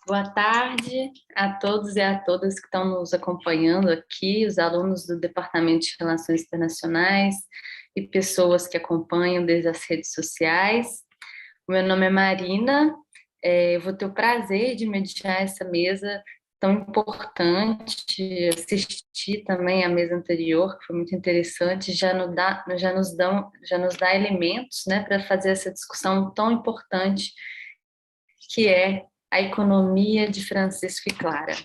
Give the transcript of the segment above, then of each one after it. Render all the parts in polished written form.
Boa tarde a todos e a todas que estão nos acompanhando aqui, os alunos do Departamento de Relações Internacionais e pessoas que acompanham desde as redes sociais. O meu nome é Marina, eu vou ter o prazer de mediar essa mesa tão importante, assistir também a mesa anterior, que foi muito interessante, já nos dá elementos, né, para fazer essa discussão tão importante que é a economia de Francisco e Clara.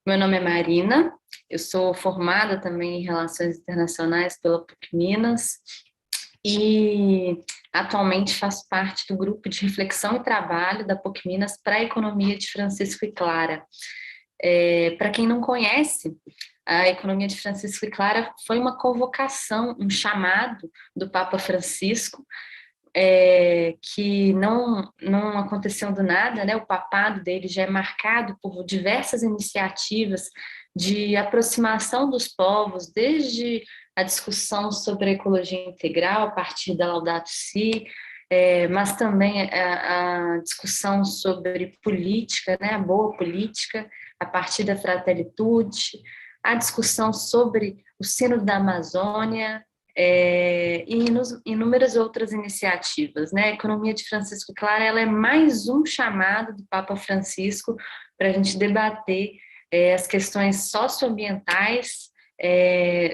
Meu nome é Marina, eu sou formada também em Relações Internacionais pela PUC Minas e atualmente faço parte do grupo de reflexão e trabalho da PUC Minas para a economia de Francisco e Clara. Para quem não conhece, a economia de Francisco e Clara foi uma convocação, um chamado do Papa Francisco, que não aconteceu do nada, né? O papado dele já é marcado por diversas iniciativas de aproximação dos povos, desde a discussão sobre a ecologia integral a partir da Laudato Si, mas também a discussão sobre política, né? A boa política, a partir da Fraternitude, a discussão sobre o Sínodo da Amazônia, e inúmeras outras iniciativas, né? A economia de Francisco Clara, ela é mais um chamado do Papa Francisco para a gente debater as questões socioambientais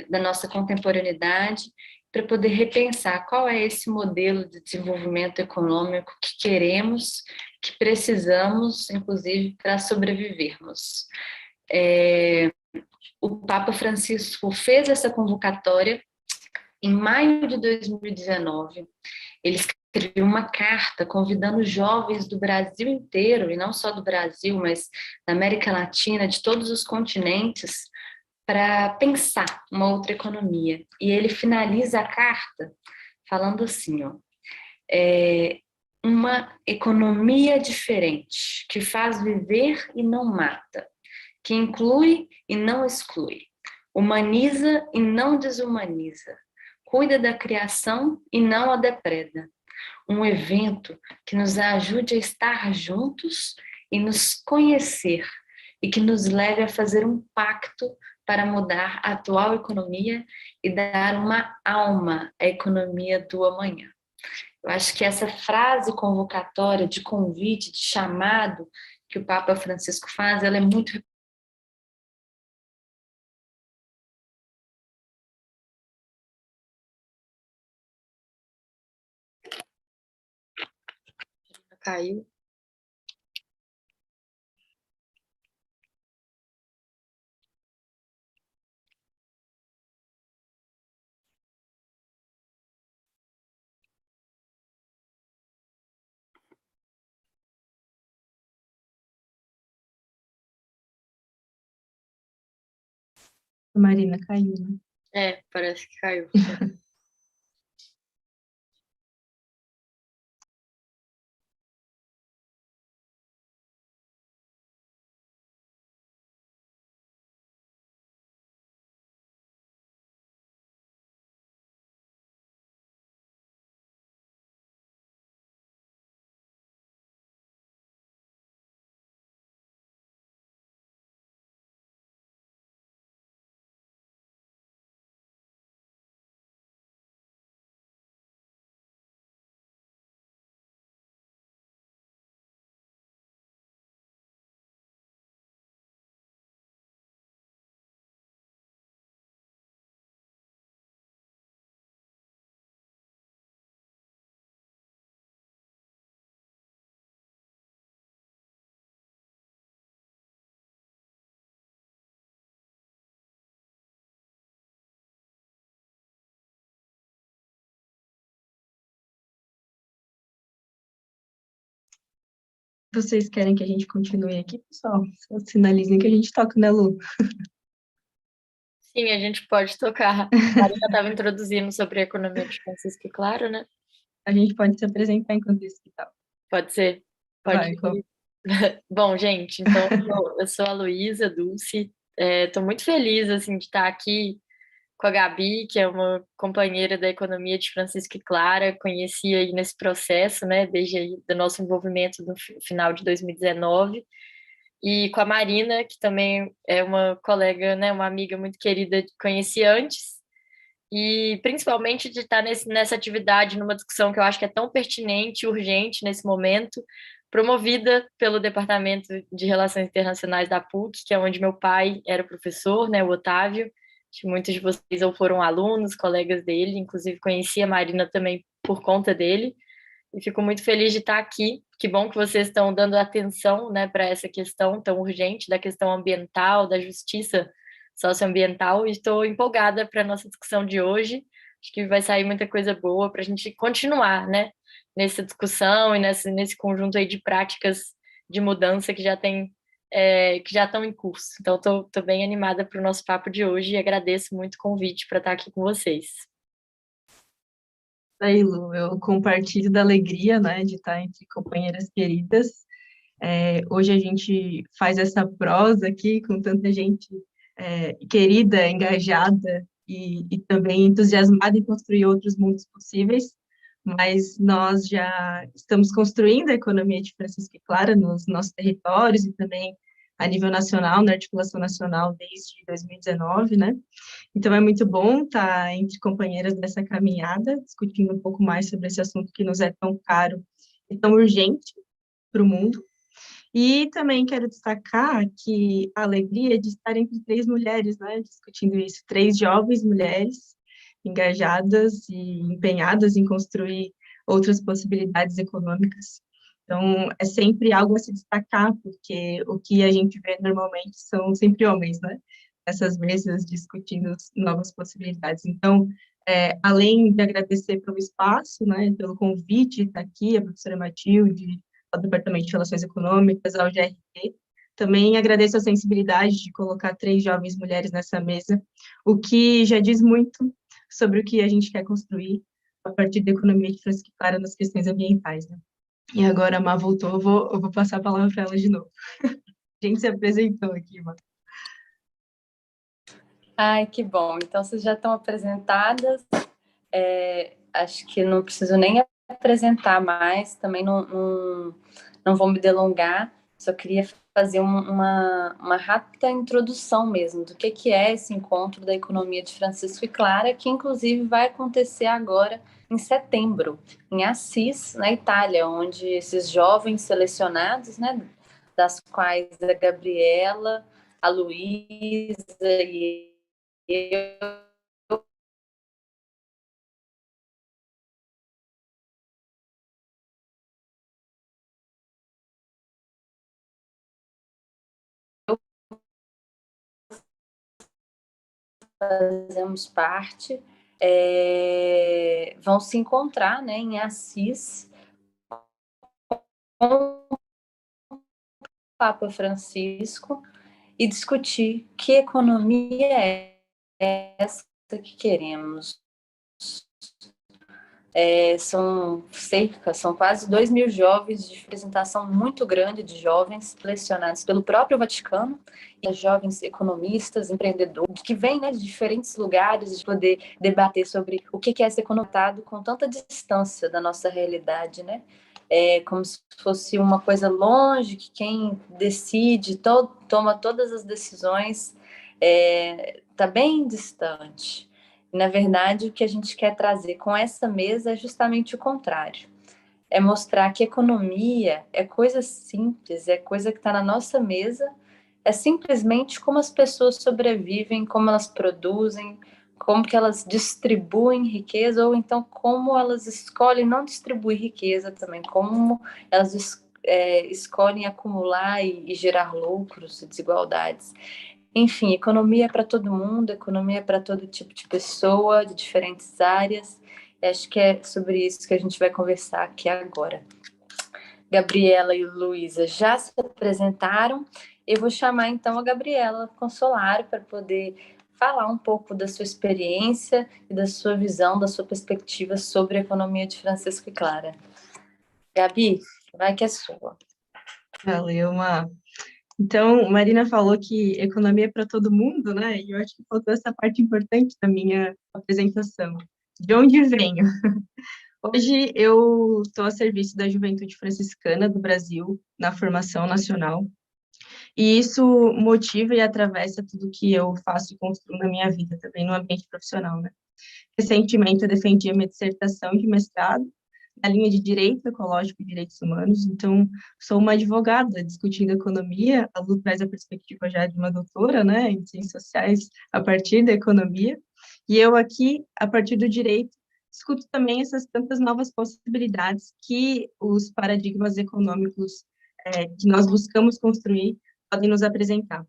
da nossa contemporaneidade, para poder repensar qual é esse modelo de desenvolvimento econômico que queremos, que precisamos, inclusive, para sobrevivermos. O Papa Francisco fez essa convocatória em maio de 2019, ele escreveu uma carta convidando jovens do Brasil inteiro, e não só do Brasil, mas da América Latina, de todos os continentes, para pensar uma outra economia. E ele finaliza a carta falando assim, ó, uma economia diferente, que faz viver e não mata, que inclui e não exclui, humaniza e não desumaniza, cuida da criação e não a depreda. Um evento que nos ajude a estar juntos e nos conhecer e que nos leve a fazer um pacto para mudar a atual economia e dar uma alma à economia do amanhã. Eu acho que essa frase convocatória de convite, de chamado que o Papa Francisco faz, ela é muito. Caiu. Marina caiu, né? Parece que caiu. Vocês querem que a gente continue aqui, pessoal? Só sinalizem que a gente toca, né, Lu? Sim, a gente pode tocar. A Marina estava introduzindo sobre a economia de Francisco e Claro, né? A gente pode se apresentar enquanto isso, que tal? Pode ser? Pode Vai, ir. Bom, gente, então eu sou a Luísa Dulce. Estou muito feliz assim, de estar aqui com a Gabi, que é uma companheira da economia de Francisco e Clara. Conheci aí nesse processo, né, desde aí do nosso envolvimento no final de 2019. e com a Marina, que também é uma colega, né, uma amiga muito querida, que conheci antes, e principalmente de estar nessa atividade, numa discussão que eu acho que é tão pertinente e urgente nesse momento, promovida pelo Departamento de Relações Internacionais da PUC, que é onde meu pai era professor, né, o Otávio. Acho que muitos de vocês ou foram alunos, colegas dele, inclusive conheci a Marina também por conta dele, e fico muito feliz de estar aqui. Que bom que vocês estão dando atenção, né, para essa questão tão urgente da questão ambiental, da justiça socioambiental, e estou empolgada para a nossa discussão de hoje. Acho que vai sair muita coisa boa para a gente continuar, né, nessa discussão e nesse conjunto aí de práticas de mudança que já tem, que já estão em curso. Então, estou bem animada para o nosso papo de hoje e agradeço muito o convite para estar aqui com vocês. Aí, Lu, eu compartilho da alegria, né, de estar entre companheiras queridas. Hoje a gente faz essa prosa aqui com tanta gente querida, engajada e também entusiasmada em construir outros mundos possíveis, mas nós já estamos construindo a economia de Francisco e Clara nos nossos territórios e também a nível nacional, na articulação nacional desde 2019, né? Então é muito bom estar entre companheiras dessa caminhada, discutindo um pouco mais sobre esse assunto que nos é tão caro e tão urgente para o mundo. E também quero destacar que a alegria de estar entre três mulheres, né, discutindo isso, três jovens mulheres engajadas e empenhadas em construir outras possibilidades econômicas. Então, é sempre algo a se destacar, porque o que a gente vê normalmente são sempre homens, né? Essas mesas discutindo novas possibilidades. Então, além de agradecer pelo espaço, né, pelo convite, está aqui a professora Matilde, ao Departamento de Relações Econômicas, ao GRT. Também agradeço a sensibilidade de colocar três jovens mulheres nessa mesa, o que já diz muito sobre o que a gente quer construir a partir da economia de Francisco Clara nas questões ambientais, né? E agora a Má voltou, eu vou passar a palavra para ela de novo. A gente se apresentou aqui, Má. Ai, que bom. Então, vocês já estão apresentadas. Acho que não preciso nem apresentar mais, também não vou me delongar, só queria fazer uma rápida introdução mesmo do que é esse encontro da economia de Francisco e Clara, que inclusive vai acontecer agora em setembro, em Assis, na Itália, onde esses jovens selecionados, né, das quais a Gabriela, a Luísa e eu fazemos parte, vão se encontrar, né, em Assis com o Papa Francisco e discutir que economia é essa que queremos. São quase 2.000 jovens de representação muito grande de jovens selecionados pelo próprio Vaticano, e jovens economistas, empreendedores, que vêm, né, de diferentes lugares, de poder debater sobre o que é ser economizado com tanta distância da nossa realidade, né? Como se fosse uma coisa longe, que quem decide, toma todas as decisões, está bem distante. Na verdade, o que a gente quer trazer com essa mesa é justamente o contrário. É mostrar que economia é coisa simples, é coisa que está na nossa mesa, é simplesmente como as pessoas sobrevivem, como elas produzem, como que elas distribuem riqueza, ou então como elas escolhem não distribuir riqueza também, como elas escolhem acumular e gerar lucros e desigualdades. Enfim, economia é para todo mundo, economia é para todo tipo de pessoa, de diferentes áreas. Acho que é sobre isso que a gente vai conversar aqui agora. Gabriela e Luísa já se apresentaram. Eu vou chamar então a Gabriela Consolaro para poder falar um pouco da sua experiência e da sua visão, da sua perspectiva sobre a economia de Francisco e Clara. Gabi, vai que é sua. Valeu, Má. Então, Marina falou que economia é para todo mundo, né? E eu acho que faltou essa parte importante da minha apresentação. De onde venho? Hoje eu estou a serviço da Juventude Franciscana do Brasil, na formação nacional. E isso motiva e atravessa tudo que eu faço e construo na minha vida também, no ambiente profissional, né? Recentemente, eu defendi a minha dissertação de mestrado na linha de Direito Ecológico e Direitos Humanos, então, sou uma advogada discutindo economia, a Lu traz a perspectiva já de uma doutora, né, em ciências sociais, a partir da economia, e eu aqui, a partir do direito, discuto também essas tantas novas possibilidades que os paradigmas econômicos que nós buscamos construir podem nos apresentar.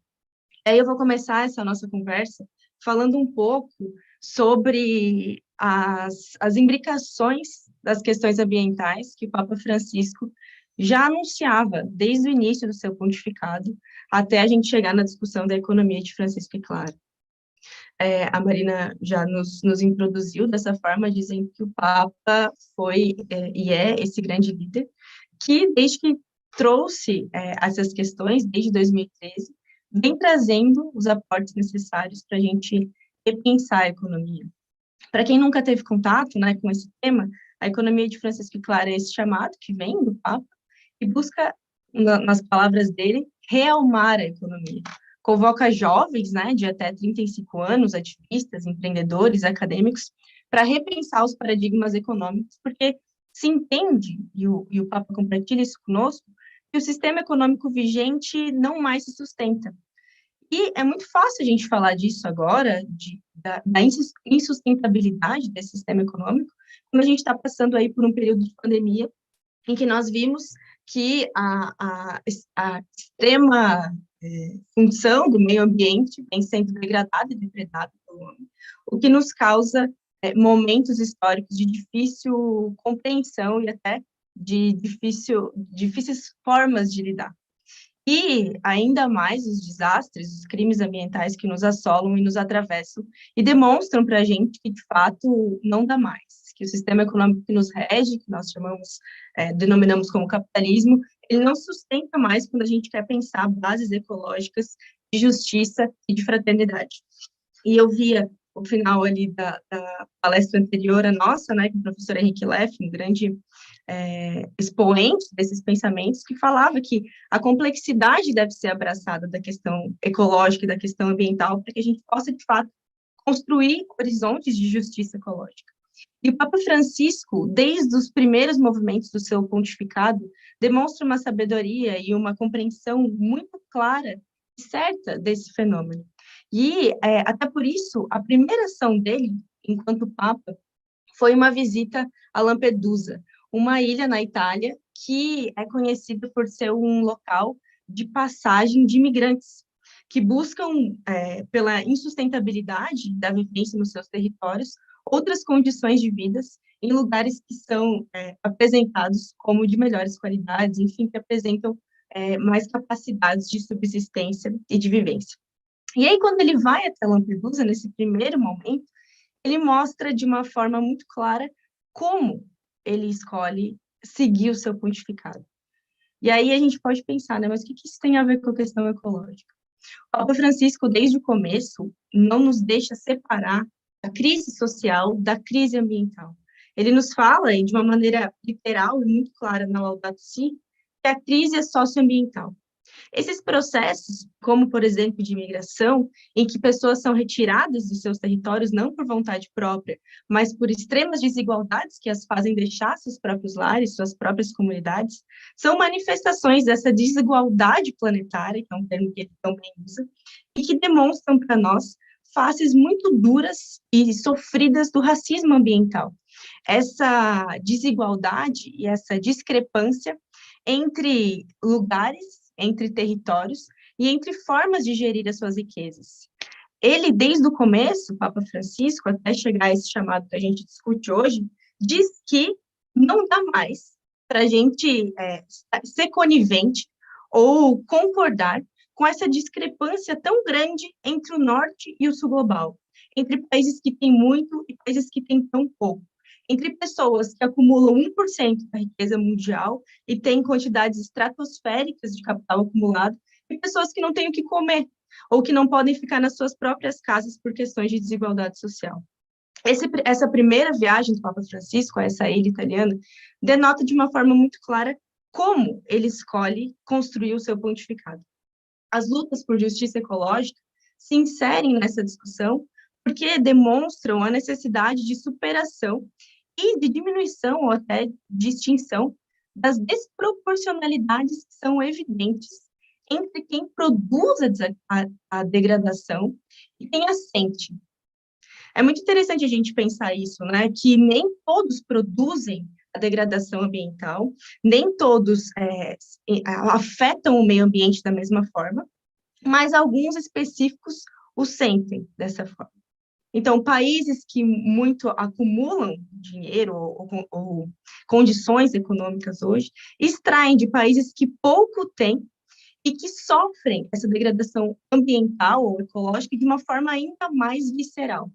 Aí eu vou começar essa nossa conversa falando um pouco sobre as imbricações das questões ambientais que o Papa Francisco já anunciava desde o início do seu pontificado, até a gente chegar na discussão da economia de Francisco e Clara. A Marina já nos introduziu dessa forma, dizendo que o Papa foi e é esse grande líder, que desde que trouxe essas questões, desde 2013, vem trazendo os aportes necessários para a gente repensar a economia. Para quem nunca teve contato, né, com esse tema, a economia de Francisco e Clara é esse chamado que vem do Papa e busca, nas palavras dele, realmar a economia. Convoca jovens, né, de até 35 anos, ativistas, empreendedores, acadêmicos, para repensar os paradigmas econômicos, porque se entende, e o Papa compartilha isso conosco, que o sistema econômico vigente não mais se sustenta. E é muito fácil a gente falar disso agora, da insustentabilidade desse sistema econômico, quando a gente está passando aí por um período de pandemia, em que nós vimos que a extrema função do meio ambiente vem sendo degradada e depredada pelo homem, o que nos causa momentos históricos de difícil compreensão e até de difíceis formas de lidar. E ainda mais os desastres, os crimes ambientais que nos assolam e nos atravessam e demonstram para a gente que, de fato, não dá mais, que o sistema econômico que nos rege, que nós denominamos como capitalismo, ele não sustenta mais quando a gente quer pensar bases ecológicas de justiça e de fraternidade. E eu via o final ali da palestra anterior à nossa, né, com o professor Henrique Leff, um grande expoente desses pensamentos, que falava que a complexidade deve ser abraçada da questão ecológica e da questão ambiental para que a gente possa, de fato, construir horizontes de justiça ecológica. E o Papa Francisco, desde os primeiros movimentos do seu pontificado, demonstra uma sabedoria e uma compreensão muito clara e certa desse fenômeno. E, até por isso, a primeira ação dele, enquanto Papa, foi uma visita a Lampedusa, uma ilha na Itália que é conhecida por ser um local de passagem de imigrantes, que buscam, pela insustentabilidade da vivência nos seus territórios, outras condições de vida em lugares que são apresentados como de melhores qualidades, enfim, que apresentam mais capacidades de subsistência e de vivência. E aí, quando ele vai até Lampedusa, nesse primeiro momento, ele mostra de uma forma muito clara como ele escolhe seguir o seu pontificado. E aí a gente pode pensar, né, mas o que isso tem a ver com a questão ecológica? O Papa Francisco, desde o começo, não nos deixa separar a crise social da crise ambiental. Ele nos fala, e de uma maneira literal e muito clara na Laudato Si, que a crise é socioambiental. Esses processos, como, por exemplo, de imigração, em que pessoas são retiradas dos seus territórios não por vontade própria, mas por extremas desigualdades que as fazem deixar seus próprios lares, suas próprias comunidades, são manifestações dessa desigualdade planetária, que é um termo que ele também usa, e que demonstram para nós faces muito duras e sofridas do racismo ambiental. Essa desigualdade e essa discrepância entre lugares, entre territórios e entre formas de gerir as suas riquezas. Ele, desde o começo, o Papa Francisco, até chegar a esse chamado que a gente discute hoje, diz que não dá mais para a gente ser conivente ou concordar com essa discrepância tão grande entre o norte e o sul global, entre países que têm muito e países que têm tão pouco, entre pessoas que acumulam 1% da riqueza mundial e têm quantidades estratosféricas de capital acumulado, e pessoas que não têm o que comer, ou que não podem ficar nas suas próprias casas por questões de desigualdade social. Essa primeira viagem do Papa Francisco a essa ilha italiana denota de uma forma muito clara como ele escolhe construir o seu pontificado. as lutas por justiça ecológica se inserem nessa discussão porque demonstram a necessidade de superação e de diminuição ou até de extinção das desproporcionalidades que são evidentes entre quem produz a degradação e quem a sente. É muito interessante a gente pensar isso, né? Que nem todos produzem a degradação ambiental, nem todos afetam o meio ambiente da mesma forma, mas alguns específicos o sentem dessa forma. Então, países que muito acumulam dinheiro ou condições econômicas hoje, extraem de países que pouco têm e que sofrem essa degradação ambiental ou ecológica de uma forma ainda mais visceral.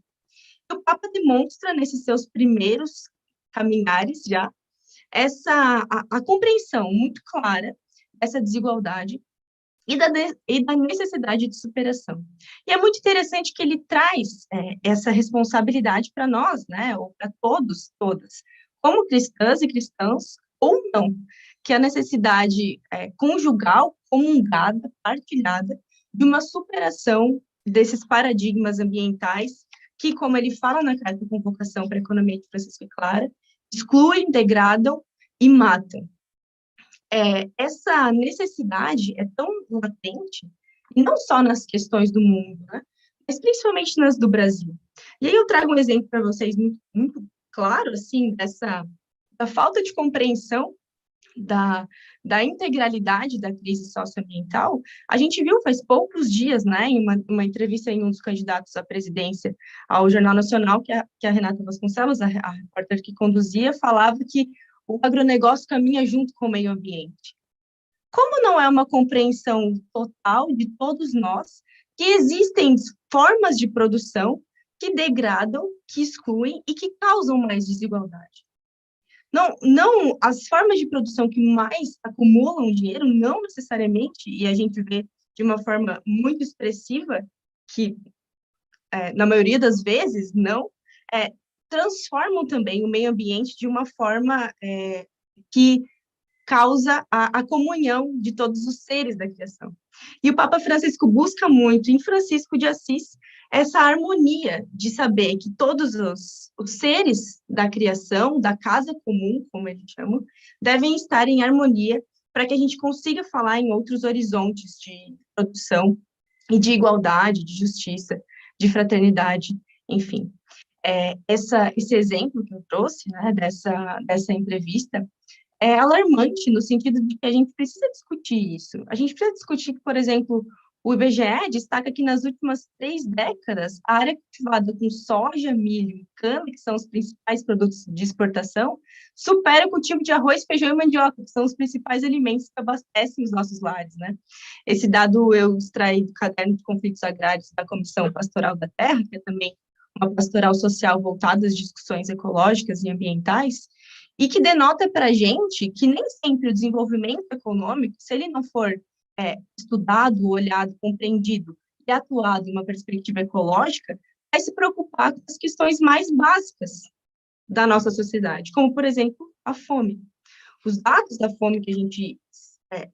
O Papa demonstra, nesses seus primeiros caminhares já, a compreensão muito clara dessa desigualdade e da necessidade de superação. E é muito interessante que ele traz essa responsabilidade para nós, né, ou para todos, todas, como cristãs e cristãos, ou não, que a necessidade conjugal, comungada, partilhada, de uma superação desses paradigmas ambientais que, como ele fala na carta de convocação para a economia de Francisco e Clara, excluem, degradam e matam. Essa necessidade é tão latente, e não só nas questões do mundo, né, mas principalmente nas do Brasil. E aí eu trago um exemplo para vocês muito, muito claro, assim, da falta de compreensão da integralidade da crise socioambiental. A gente viu faz poucos dias, né, em uma entrevista em um dos candidatos à presidência ao Jornal Nacional, que a Renata Vasconcelos, a repórter que conduzia, falava que o agronegócio caminha junto com o meio ambiente. Como não é uma compreensão total de todos nós que existem formas de produção que degradam, que excluem e que causam mais desigualdade? Não, as formas de produção que mais acumulam dinheiro, não necessariamente, e a gente vê de uma forma muito expressiva, que na maioria das vezes não, transformam também o meio ambiente de uma forma que causa a comunhão de todos os seres da criação. E o Papa Francisco busca muito, em Francisco de Assis, essa harmonia de saber que todos os seres da criação, da casa comum, como ele chama, devem estar em harmonia para que a gente consiga falar em outros horizontes de produção e de igualdade, de justiça, de fraternidade, enfim. Esse exemplo que eu trouxe, né, dessa entrevista, é alarmante no sentido de que a gente precisa discutir isso. A gente precisa discutir que, por exemplo, o IBGE destaca que nas últimas 3 décadas, a área cultivada com soja, milho e cana, que são os principais produtos de exportação, supera o cultivo de arroz, feijão e mandioca, que são os principais alimentos que abastecem os nossos lares, né? Esse dado eu extraí do Caderno de Conflitos Agrários da Comissão Pastoral da Terra, que é também uma pastoral social voltada às discussões ecológicas e ambientais, e que denota para a gente que nem sempre o desenvolvimento econômico, se ele não for estudado, olhado, compreendido e atuado em uma perspectiva ecológica, vai se preocupar com as questões mais básicas da nossa sociedade, como, por exemplo, a fome. Os dados da fome que a gente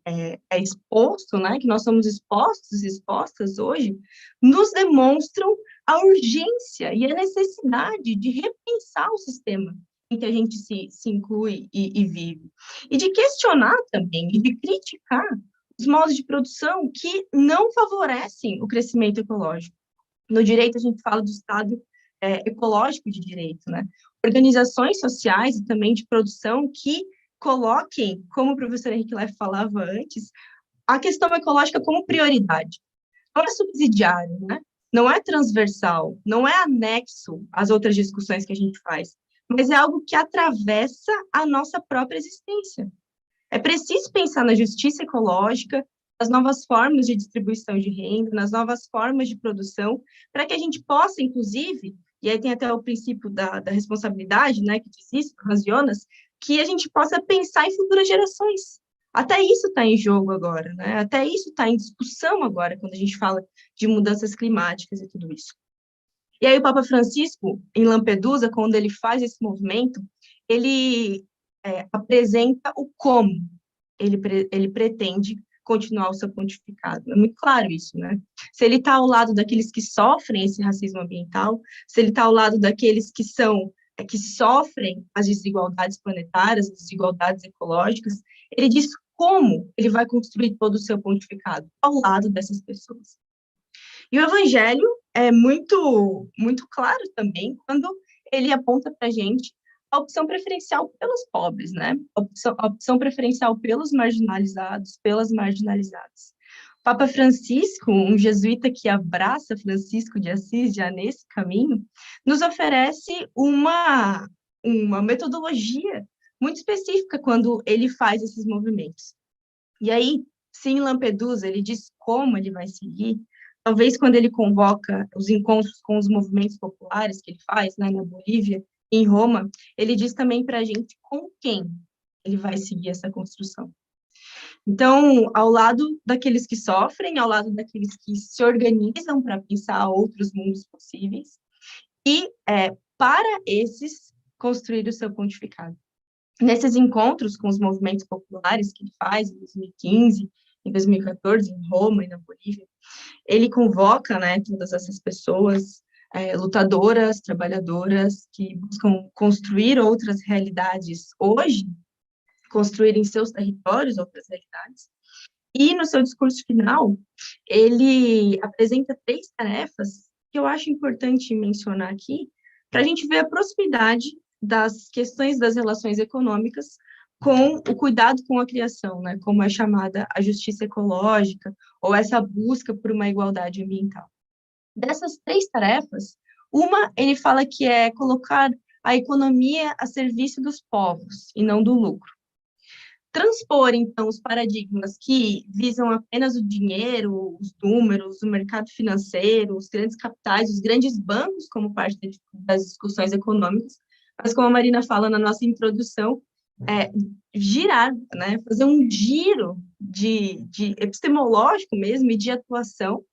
é exposto, né, que nós somos expostos e expostas hoje, nos demonstram a urgência e a necessidade de repensar o sistema em que a gente se inclui e vive. E de questionar também, e de criticar os modos de produção que não favorecem o crescimento ecológico. No direito, a gente fala do Estado ecológico de direito, né? Organizações sociais e também de produção que coloquem, como o professor Henrique Leff falava antes, a questão ecológica como prioridade. Não é subsidiário, né? Não é transversal, não é anexo às outras discussões que a gente faz, mas é algo que atravessa a nossa própria existência. É preciso pensar na justiça ecológica, nas novas formas de distribuição de renda, nas novas formas de produção, para que a gente possa, inclusive, e aí tem até o princípio da responsabilidade, né, que diz isso, Hans Jonas, que a gente possa pensar em futuras gerações. Até isso está em jogo agora, né? Até isso está em discussão agora, quando a gente fala de mudanças climáticas e tudo isso. E aí o Papa Francisco, em Lampedusa, quando ele faz esse movimento, ele apresenta o como ele pretende continuar o seu pontificado. É muito claro isso, né? Se ele está ao lado daqueles que sofrem esse racismo ambiental, se ele está ao lado daqueles que sofrem as desigualdades planetárias, as desigualdades ecológicas, ele diz como ele vai construir todo o seu pontificado ao lado dessas pessoas. E o Evangelho é muito, muito claro também quando ele aponta para a gente a opção preferencial pelos pobres, né? A opção preferencial pelos marginalizados, pelas marginalizadas. O Papa Francisco, um jesuíta que abraça Francisco de Assis já nesse caminho, nos oferece uma metodologia muito específica quando ele faz esses movimentos. E aí, se em Lampedusa ele diz como ele vai seguir, talvez quando ele convoca os encontros com os movimentos populares que ele faz, né, na Bolívia, em Roma, ele diz também para a gente com quem ele vai seguir essa construção. Então, ao lado daqueles que sofrem, ao lado daqueles que se organizam para pensar outros mundos possíveis, e para esses construir o seu pontificado. Nesses encontros com os movimentos populares que ele faz em 2015, em 2014, em Roma e na Bolívia, ele convoca, né, todas essas pessoas, lutadoras, trabalhadoras, que buscam construir outras realidades hoje, construir em seus territórios outras realidades. E no seu discurso final, ele apresenta 3 tarefas que eu acho importante mencionar aqui, para a gente ver a proximidade das questões das relações econômicas com o cuidado com a criação, né, como é chamada a justiça ecológica, ou essa busca por uma igualdade ambiental. Dessas 3 tarefas, uma, ele fala que é colocar a economia a serviço dos povos, e não do lucro. Transpor, então, os paradigmas que visam apenas o dinheiro, os números, o mercado financeiro, os grandes capitais, os grandes bancos como parte das discussões econômicas, mas como a Marina fala na nossa introdução, girar, né, fazer um giro de epistemológico mesmo e de atuação,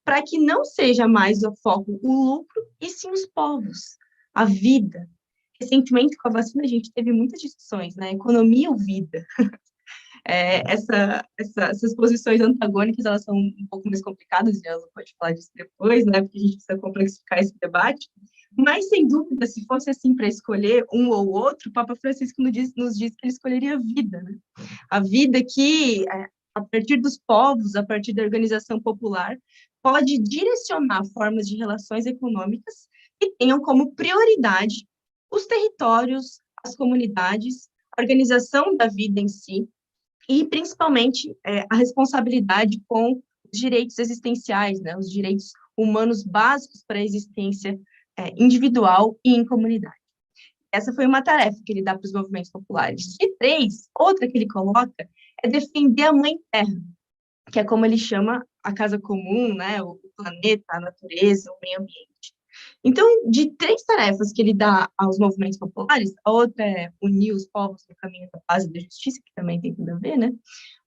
para que não seja mais o foco o lucro, e sim os povos, a vida. Recentemente, com a vacina, a gente teve muitas discussões, né? Economia ou vida? Essas posições antagônicas, elas são um pouco mais complicadas, e ela pode falar disso depois, né? Porque a gente precisa complexificar esse debate. Mas, sem dúvida, se fosse assim para escolher um ou outro, o Papa Francisco nos diz que ele escolheria a vida, né? A vida que, a partir dos povos, a partir da organização popular, pode direcionar formas de relações econômicas que tenham como prioridade os territórios, as comunidades, a organização da vida em si, e, principalmente, a responsabilidade com os direitos existenciais, né, os direitos humanos básicos para a existência individual e em comunidade. Essa foi uma tarefa que ele dá para os movimentos populares. E 3, outra que ele coloca, é defender a Mãe Terra, que é como ele chama a casa comum, né, o planeta, a natureza, o meio ambiente. Então, de 3 tarefas que ele dá aos movimentos populares, a outra é unir os povos no caminho da paz e da justiça, que também tem tudo a ver, né?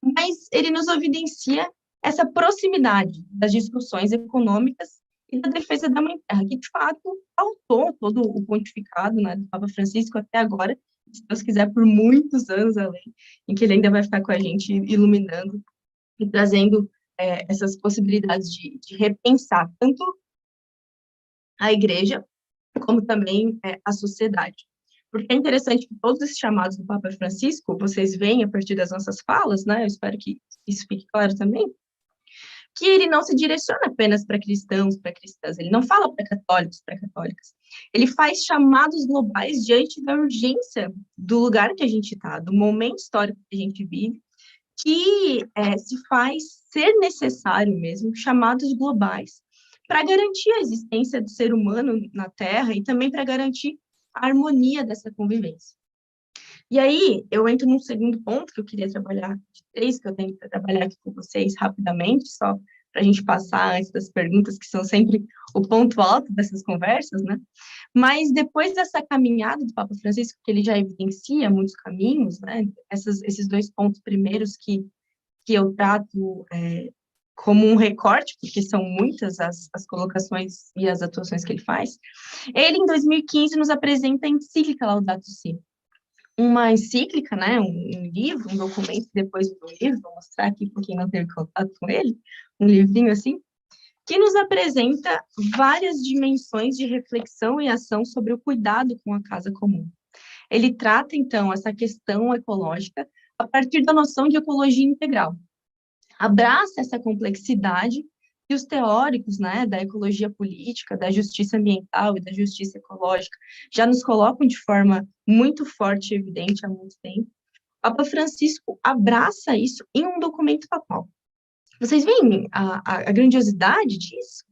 Mas ele nos evidencia essa proximidade das discussões econômicas e da defesa da Mãe Terra, que, de fato, pautou todo o pontificado, né, do Papa Francisco até agora, se Deus quiser, por muitos anos além, em que ele ainda vai ficar com a gente iluminando e trazendo essas possibilidades de repensar tanto a igreja, como também a sociedade. Porque é interessante que todos esses chamados do Papa Francisco, vocês veem a partir das nossas falas, né? Eu espero que isso fique claro também, que ele não se direciona apenas para cristãos, para cristãs, ele não fala para católicos, para católicas. Ele faz chamados globais diante da urgência do lugar que a gente está, do momento histórico que a gente vive, que se faz ser necessário mesmo chamados globais para garantir a existência do ser humano na Terra e também para garantir a harmonia dessa convivência. E aí, eu entro num segundo ponto que eu queria trabalhar, de 3 que eu tenho para trabalhar aqui com vocês rapidamente, só para a gente passar antes das perguntas, que são sempre o ponto alto dessas conversas, né? Mas depois dessa caminhada do Papa Francisco, que ele já evidencia muitos caminhos, né? Esses 2 pontos primeiros que eu trato como um recorte, porque são muitas as colocações e as atuações que ele faz, ele, em 2015, nos apresenta a encíclica Laudato Si, uma encíclica, né, um livro, um documento, depois do livro, vou mostrar aqui para quem não teve contato com ele, um livrinho assim, que nos apresenta várias dimensões de reflexão e ação sobre o cuidado com a casa comum. Ele trata, então, essa questão ecológica a partir da noção de ecologia integral. Abraça essa complexidade que os teóricos, né, da ecologia política, da justiça ambiental e da justiça ecológica já nos colocam de forma muito forte e evidente há muito tempo. O Papa Francisco abraça isso em um documento papal. Vocês veem a grandiosidade disso?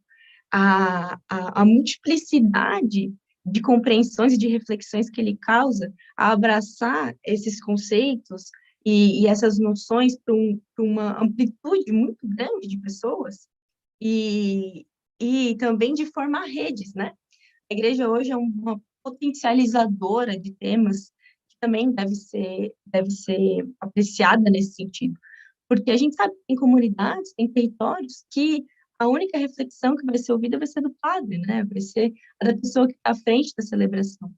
A multiplicidade de compreensões e de reflexões que ele causa a abraçar esses conceitos e essas noções para uma amplitude muito grande de pessoas e também de formar redes, né? A igreja hoje é uma potencializadora de temas que também deve ser apreciada nesse sentido, porque a gente sabe que tem comunidades, tem territórios que a única reflexão que vai ser ouvida vai ser do padre, né? Vai ser a da pessoa que está à frente da celebração.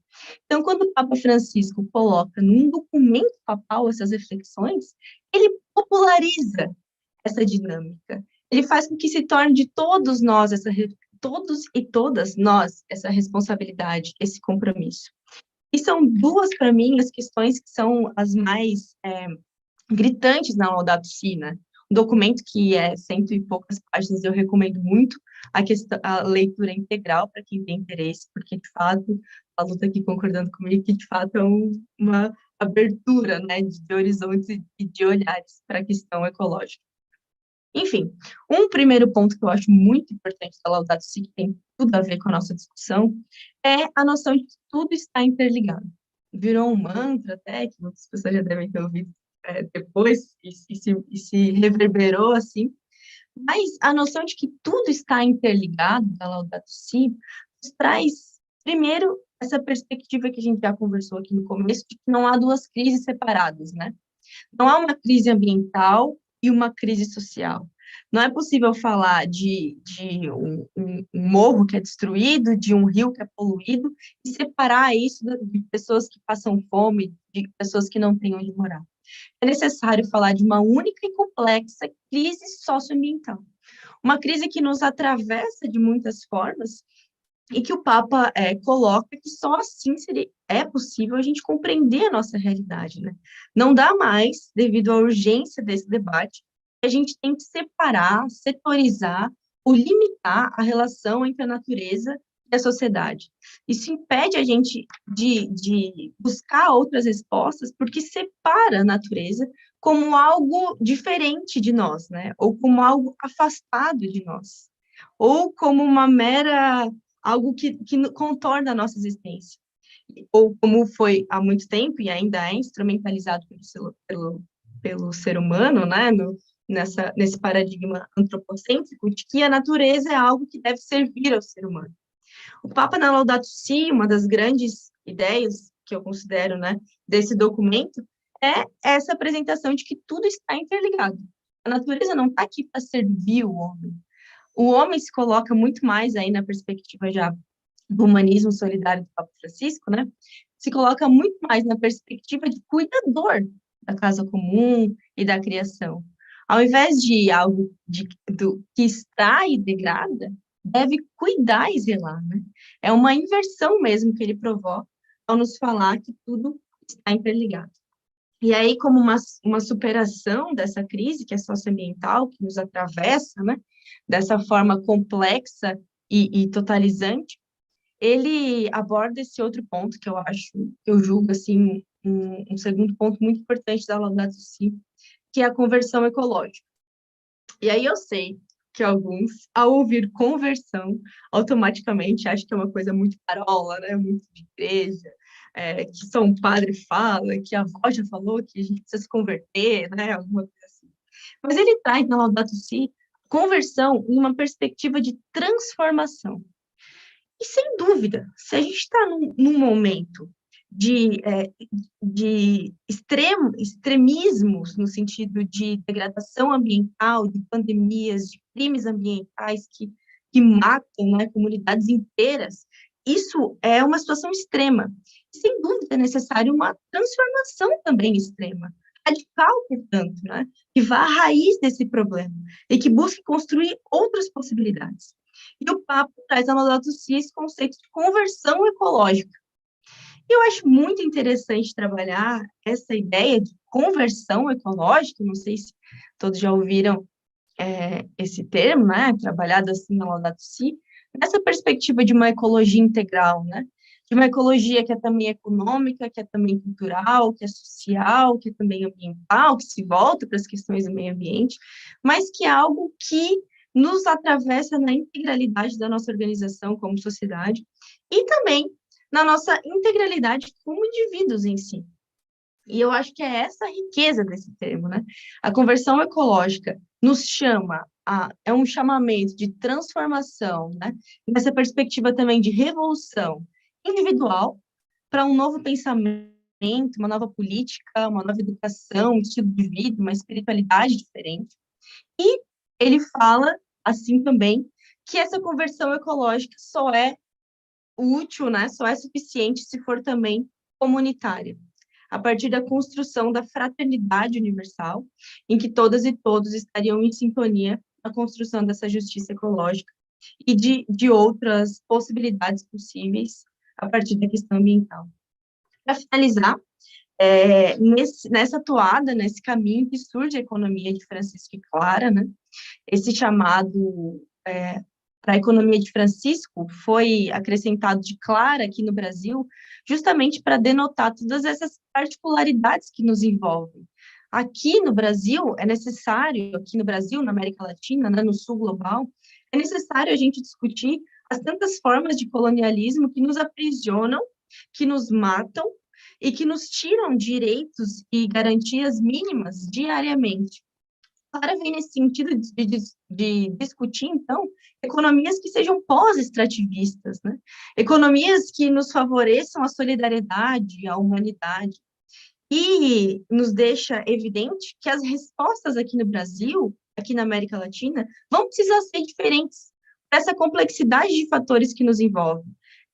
Então, quando o Papa Francisco coloca num documento papal essas reflexões, ele populariza essa dinâmica. Ele faz com que se torne de todos nós, todos e todas nós, essa responsabilidade, esse compromisso. E são duas, para mim, as questões que são as mais gritantes na Laudato Si, né? Um documento que é 100 e poucas páginas, eu recomendo muito a leitura integral para quem tem interesse, porque, de fato, a Lu está aqui concordando comigo que, de fato, é uma abertura, né, de horizontes e de olhares para a questão ecológica. Enfim, um primeiro ponto que eu acho muito importante da Laudato Si, que tem tudo a ver com a nossa discussão, é a noção de que tudo está interligado. Virou um mantra até, que muitas pessoas já devem ter ouvido depois, e se reverberou assim, mas a noção de que tudo está interligado da Laudato Si nos traz, primeiro, essa perspectiva que a gente já conversou aqui no começo, de que não há duas crises separadas, né? Não há uma crise ambiental e uma crise social. Não é possível falar de um morro que é destruído, de um rio que é poluído, e separar isso de pessoas que passam fome, de pessoas que não têm onde morar. É necessário falar de uma única e complexa crise socioambiental. Uma crise que nos atravessa de muitas formas e que o Papa coloca que só assim é possível a gente compreender a nossa realidade, né? Não dá mais, devido à urgência desse debate, a gente tem que separar, setorizar ou limitar a relação entre a natureza e a sociedade. Isso impede a gente de buscar outras respostas, porque separa a natureza como algo diferente de nós, né? Ou como algo afastado de nós, ou como uma mera algo que contorna a nossa existência. Ou como foi há muito tempo e ainda é instrumentalizado pelo ser humano, né, nesse paradigma antropocêntrico, de que a natureza é algo que deve servir ao ser humano. O Papa na Laudato Si, uma das grandes ideias que eu considero, né, desse documento, é essa apresentação de que tudo está interligado. A natureza não está aqui para servir o homem. O homem se coloca muito mais aí na perspectiva já do humanismo solidário do Papa Francisco, né? Se coloca muito mais na perspectiva de cuidador da casa comum e da criação. Ao invés de algo que extrai e degrada, deve cuidar e zelar, né? É uma inversão mesmo que ele provoca ao nos falar que tudo está interligado. E aí, como uma superação dessa crise que é socioambiental, que nos atravessa, né, dessa forma complexa e totalizante, ele aborda esse outro ponto que eu julgo, assim, um segundo ponto muito importante da Laudato Si, que é a conversão ecológica. E aí eu sei que alguns, ao ouvir conversão, automaticamente acham que é uma coisa muito parola, né, muito de igreja, que só um padre fala, que a avó já falou que a gente precisa se converter, né, alguma coisa assim. Mas ele traz na Laudato Si conversão em uma perspectiva de transformação. E sem dúvida, se a gente está num momento de extremismos no sentido de degradação ambiental, de pandemias, de crimes ambientais que matam, né, comunidades inteiras, isso é uma situação extrema. Sem dúvida é necessário uma transformação também extrema, radical, portanto, né? Que vá à raiz desse problema e que busque construir outras possibilidades. E o papo traz a Laudato Si esse conceito de conversão ecológica. E eu acho muito interessante trabalhar essa ideia de conversão ecológica, não sei se todos já ouviram esse termo, né, trabalhado assim na Laudato Si, nessa perspectiva de uma ecologia integral, né, de uma ecologia que é também econômica, que é também cultural, que é social, que é também ambiental, que se volta para as questões do meio ambiente, mas que é algo que nos atravessa na integralidade da nossa organização como sociedade e também na nossa integralidade como indivíduos em si. E eu acho que é essa a riqueza desse termo, né? A conversão ecológica nos chama é um chamamento de transformação, né? Nessa perspectiva também de revolução individual para um novo pensamento, uma nova política, uma nova educação, um estilo de vida, uma espiritualidade diferente. E ele fala, assim também, que essa conversão ecológica só é útil, né? Só é suficiente se for também comunitária, a partir da construção da fraternidade universal, em que todas e todos estariam em sintonia na construção dessa justiça ecológica e de outras possibilidades possíveis a partir da questão ambiental. Para finalizar, nessa toada, nesse caminho que surge a economia de Francisco e Clara, né? Esse chamado para a economia de Francisco foi acrescentado de Clara aqui no Brasil, justamente para denotar todas essas particularidades que nos envolvem. Aqui no Brasil, é necessário, aqui no Brasil, na América Latina, né, no sul global, é necessário a gente discutir as tantas formas de colonialismo que nos aprisionam, que nos matam e que nos tiram direitos e garantias mínimas diariamente. Clara vem nesse sentido de discutir, então, economias que sejam pós-extrativistas, né? Economias que nos favoreçam a solidariedade, a humanidade. E nos deixa evidente que as respostas aqui no Brasil, aqui na América Latina, vão precisar ser diferentes para essa complexidade de fatores que nos envolvem.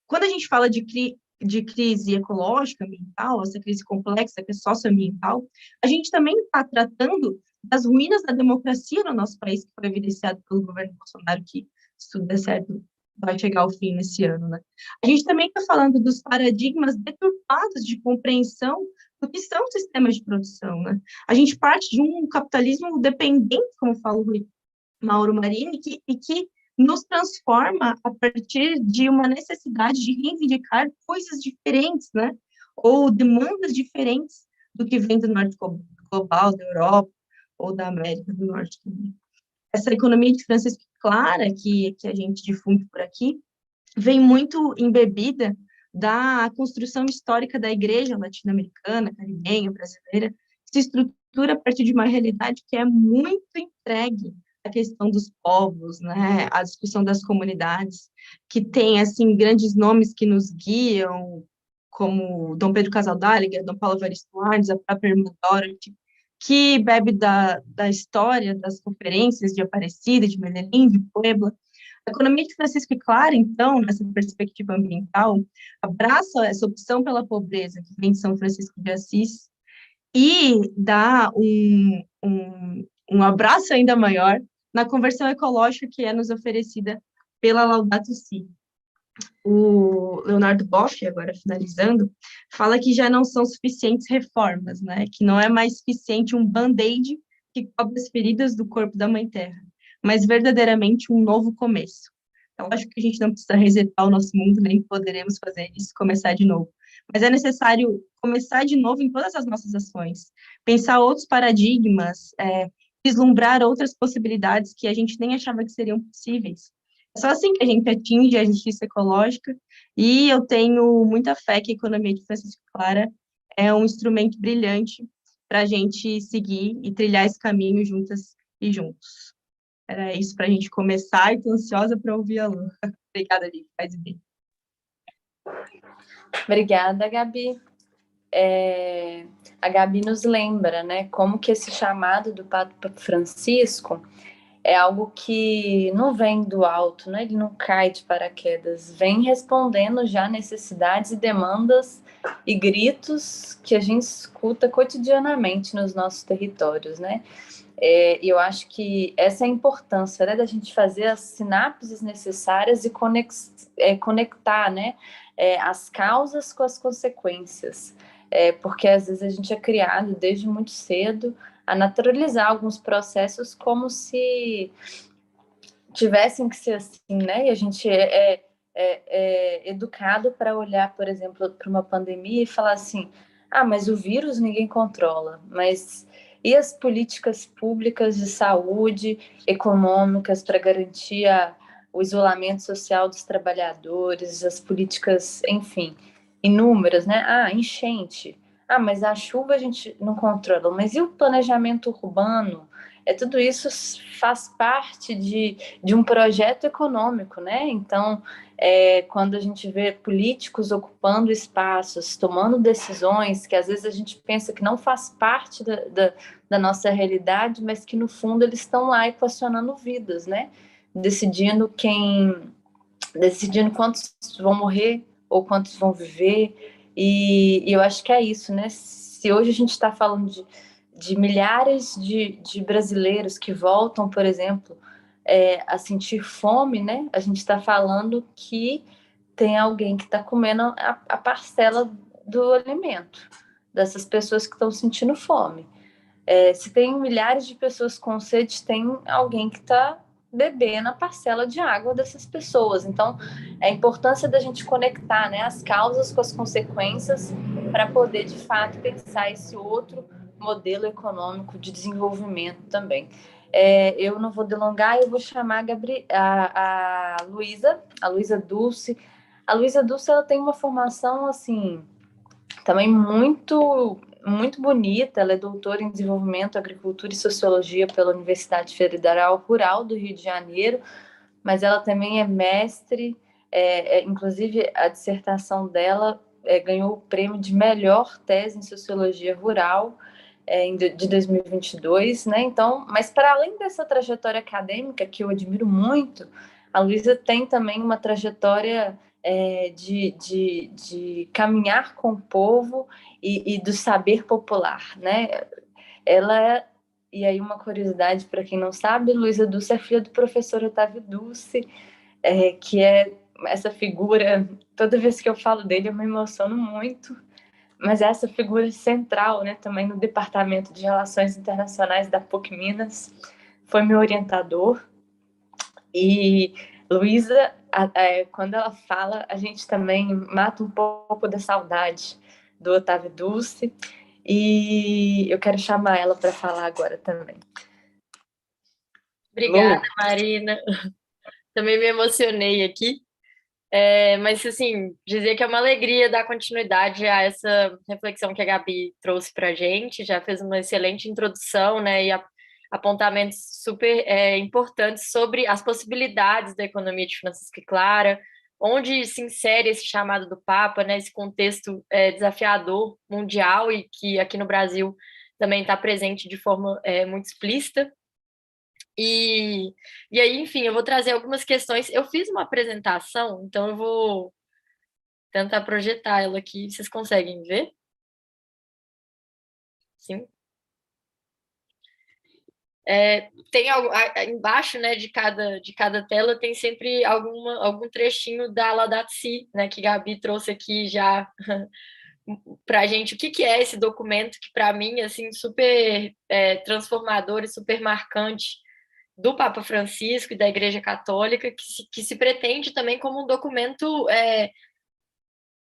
Quando a gente fala de crise ecológica, ambiental, essa crise complexa que é socioambiental, a gente também está tratando das ruínas da democracia no nosso país, que foi evidenciado pelo governo Bolsonaro, que, se tudo der certo, vai chegar ao fim nesse ano, né? A gente também está falando dos paradigmas deturpados de compreensão do que são sistemas de produção, né? A gente parte de um capitalismo dependente, como fala o Mauro Marini, e que nos transforma a partir de uma necessidade de reivindicar coisas diferentes, né? Ou demandas diferentes do que vem do norte global, da Europa, ou da América do Norte também. Essa economia de Francisco Clara, que a gente difunde por aqui, vem muito embebida da construção histórica da igreja latino-americana, caribenha, brasileira, que se estrutura a partir de uma realidade que é muito entregue à questão dos povos, né, à discussão das comunidades, que tem, assim, grandes nomes que nos guiam, como Dom Pedro Casaldáliga, Dom Paulo Evaristo Arnes, a própria Irmã Dorothy, que bebe da história, das conferências de Aparecida, de Medellín, de Puebla. A economia de Francisco e Clara, então, nessa perspectiva ambiental, abraça essa opção pela pobreza que vem de São Francisco de Assis e dá um abraço ainda maior na conversão ecológica que é nos oferecida pela Laudato Si. O Leonardo Boff, agora finalizando, fala que já não são suficientes reformas, né? Que não é mais suficiente um band-aid que cobre as feridas do corpo da Mãe Terra, mas verdadeiramente um novo começo. Então, acho que a gente não precisa resetar o nosso mundo, nem poderemos fazer isso, começar de novo. Mas é necessário começar de novo em todas as nossas ações, pensar outros paradigmas, vislumbrar outras possibilidades que a gente nem achava que seriam possíveis. É só assim que a gente atinge a justiça ecológica, e eu tenho muita fé que a economia de Francisco Clara é um instrumento brilhante para a gente seguir e trilhar esse caminho juntas e juntos. Era isso para a gente começar, e estou ansiosa para ouvir a Lu. Obrigada, Liv, faz bem. Obrigada, Gabi. A Gabi nos lembra, né, como que esse chamado do Papa Francisco é algo que não vem do alto, né? Ele não cai de paraquedas, vem respondendo já necessidades e demandas e gritos que a gente escuta cotidianamente nos nossos territórios, né? E eu acho que essa é a importância, né, da gente fazer as sinapses necessárias e conectar, né, as causas com as consequências. Porque às vezes a gente é criado desde muito cedo a naturalizar alguns processos como se tivessem que ser assim, né? E a gente é educado para olhar, por exemplo, para uma pandemia e falar assim: ah, mas o vírus ninguém controla, mas e as políticas públicas de saúde, econômicas para garantir o isolamento social dos trabalhadores, as políticas, enfim, inúmeras, né? Ah, enchente. Ah, mas a chuva a gente não controla, mas e o planejamento urbano? Tudo isso faz parte de um projeto econômico, né? Então, quando a gente vê políticos ocupando espaços, tomando decisões que às vezes a gente pensa que não faz parte da nossa realidade, mas que no fundo eles estão lá equacionando vidas, né? Decidindo decidindo quantos vão morrer ou quantos vão viver. E eu acho que é isso, né? Se hoje a gente está falando de milhares de brasileiros que voltam, por exemplo, a sentir fome, né? A gente está falando que tem alguém que está comendo a parcela do alimento dessas pessoas que estão sentindo fome. Se tem milhares de pessoas com sede, tem alguém que está bebendo a parcela de água dessas pessoas. Então, a importância da gente conectar, né, as causas com as consequências para poder, de fato, pensar esse outro modelo econômico de desenvolvimento também. Eu não vou delongar, eu vou chamar a Luísa Dulce. A Luísa Dulce, ela tem uma formação, assim, também muito bonita. Ela é doutora em desenvolvimento, agricultura e sociologia pela Universidade Federal Rural do Rio de Janeiro, mas ela também é mestre, inclusive a dissertação dela ganhou o prêmio de melhor tese em sociologia rural de 2022, né? Então, mas para além dessa trajetória acadêmica que eu admiro muito, a Luísa tem também uma trajetória de caminhar com o povo e do saber popular, né? Ela e aí uma curiosidade para quem não sabe, Luísa Dulce é filha do professor Otávio Dulce, que é essa figura, toda vez que eu falo dele eu me emociono muito, mas é essa figura central, né, também no Departamento de Relações Internacionais da PUC Minas, foi meu orientador. E Luísa, quando ela fala, a gente também mata um pouco da saudade do Otávio Dulce, e eu quero chamar ela para falar agora também. Obrigada, Marina. Também me emocionei aqui. Mas, assim, dizer que é uma alegria dar continuidade a essa reflexão que a Gabi trouxe para a gente, já fez uma excelente introdução, né, e apontamentos super importantes sobre as possibilidades da economia de Francisco e Clara, onde se insere esse chamado do Papa, né, esse contexto desafiador mundial e que aqui no Brasil também está presente de forma muito explícita. E aí, enfim, eu vou trazer algumas questões. Eu fiz uma apresentação, então eu vou tentar projetar ela aqui. Vocês conseguem ver? Sim. Tem embaixo, né, de cada tela tem sempre algum trechinho da Laudato Si, né, que Gabi trouxe aqui já para a gente. O que é esse documento que, para mim, assim, super transformador e super marcante do Papa Francisco e da Igreja Católica, que se pretende também como um documento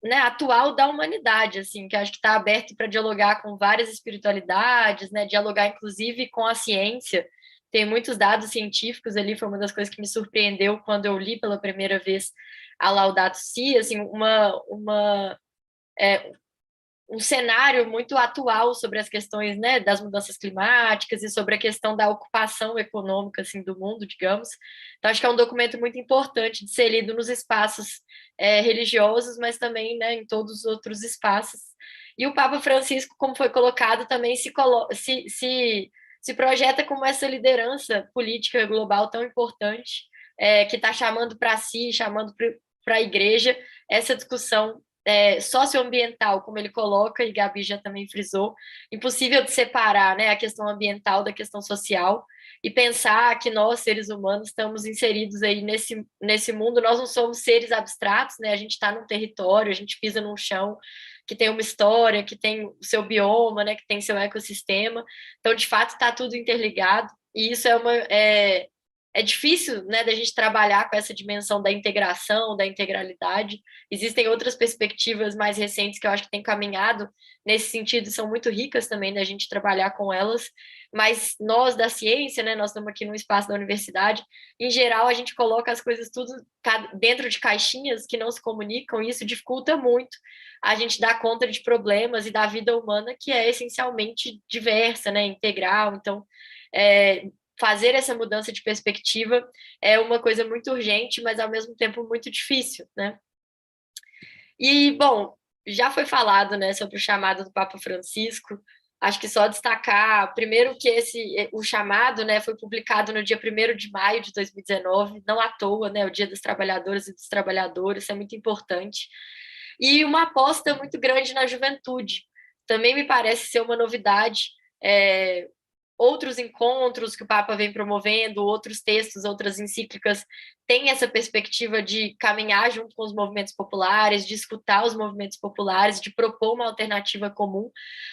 né, atual da humanidade, assim, que acho que está aberto para dialogar com várias espiritualidades, né, dialogar inclusive com a ciência. Tem muitos dados científicos ali, foi uma das coisas que me surpreendeu quando eu li pela primeira vez a Laudato Si, assim, um cenário muito atual sobre as questões, né, das mudanças climáticas e sobre a questão da ocupação econômica, assim, do mundo, digamos. Então, acho que é um documento muito importante de ser lido nos espaços religiosos, mas também, né, em todos os outros espaços. E o Papa Francisco, como foi colocado, também se se projeta como essa liderança política global tão importante, que está chamando para si, chamando para a igreja, essa discussão socioambiental, como ele coloca, e Gabi já também frisou, impossível de separar, né, a questão ambiental da questão social, e pensar que nós, seres humanos, estamos inseridos aí nesse mundo. Nós não somos seres abstratos, né? A gente está num território, a gente pisa num chão que tem uma história, que tem o seu bioma, né? Que tem seu ecossistema. Então, de fato, está tudo interligado, e isso é difícil, né, da gente trabalhar com essa dimensão da integração, da integralidade. Existem outras perspectivas mais recentes que eu acho que têm caminhado nesse sentido e são muito ricas também da gente trabalhar com elas, mas nós da ciência, né, nós estamos aqui no espaço da universidade, em geral a gente coloca as coisas tudo dentro de caixinhas que não se comunicam, e isso dificulta muito a gente dar conta de problemas e da vida humana, que é essencialmente diversa, né, integral. Então, fazer essa mudança de perspectiva é uma coisa muito urgente, mas ao mesmo tempo muito difícil, né? E, bom, já foi falado, né, sobre o chamado do Papa Francisco. Acho que só destacar, primeiro, que o chamado, né, foi publicado no dia 1º de maio de 2019, não à toa, né, o Dia das Trabalhadoras e dos Trabalhadores, isso é muito importante. E uma aposta muito grande na juventude. Também me parece ser uma novidade, outros encontros que o Papa vem promovendo, outros textos, outras encíclicas, têm essa perspectiva de caminhar junto com os movimentos populares, de escutar os movimentos populares, de propor uma alternativa comum,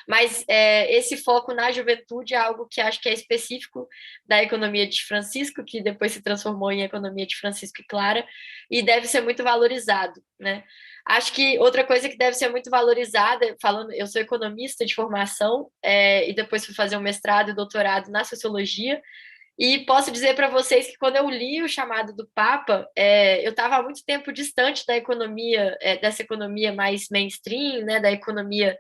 mas esse foco na juventude é algo que acho que é específico da economia de Francisco, que depois se transformou em economia de Francisco e Clara, e deve ser muito valorizado, né? Acho que outra coisa que deve ser muito valorizada, falando, eu sou economista de formação, e depois fui fazer um mestrado e doutorado na sociologia, e posso dizer para vocês que quando eu li o chamado do Papa, eu estava há muito tempo distante da economia, dessa economia mais mainstream, né, da economia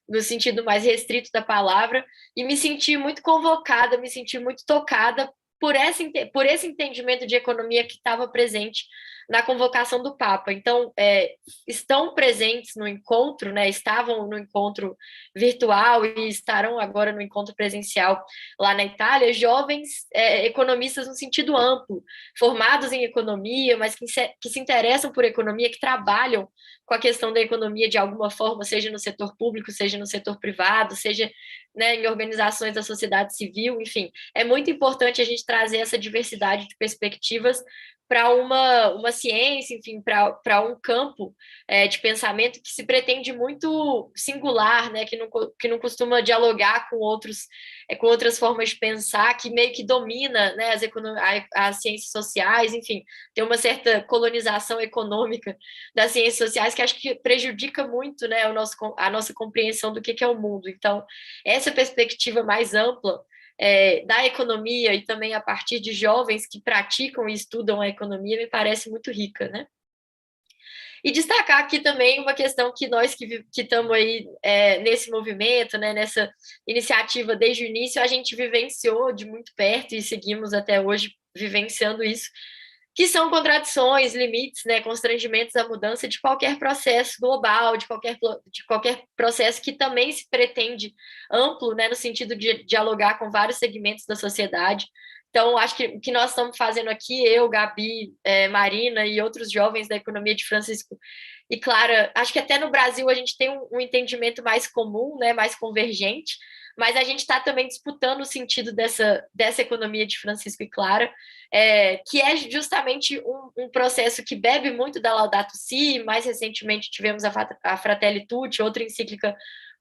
no sentido mais restrito da palavra, e me senti muito convocada, me senti muito tocada por esse entendimento de economia que estava presente na convocação do Papa. Então, estão presentes no encontro, né, estavam no encontro virtual e estarão agora no encontro presencial lá na Itália, jovens economistas no sentido amplo, formados em economia, mas que se interessam por economia, que trabalham com a questão da economia de alguma forma, seja no setor público, seja no setor privado, seja, né, em organizações da sociedade civil, enfim. É muito importante a gente trazer essa diversidade de perspectivas para uma ciência, enfim, para um campo de pensamento que se pretende muito singular, né, que não costuma dialogar com outras formas de pensar, que meio que domina, né, as ciências sociais, enfim, tem uma certa colonização econômica das ciências sociais que acho que prejudica muito, né, a nossa compreensão do que é o mundo. Então, essa perspectiva mais ampla da economia e também a partir de jovens que praticam e estudam a economia me parece muito rica, né? E destacar aqui também uma questão que nós que estamos aí nesse movimento, né, nessa iniciativa desde o início, a gente vivenciou de muito perto e seguimos até hoje vivenciando isso, que são contradições, limites, né, constrangimentos à mudança de qualquer processo global, de qualquer processo que também se pretende amplo, né, no sentido de dialogar com vários segmentos da sociedade. Então, acho que o que nós estamos fazendo aqui, eu, Gabi, Marina e outros jovens da economia de Francisco e Clara, acho que até no Brasil a gente tem um entendimento mais comum, né, mais convergente, mas a gente está também disputando o sentido dessa economia de Francisco e Clara, que é justamente um processo que bebe muito da Laudato Si. Mais recentemente tivemos a Fratelli Tutti, outra encíclica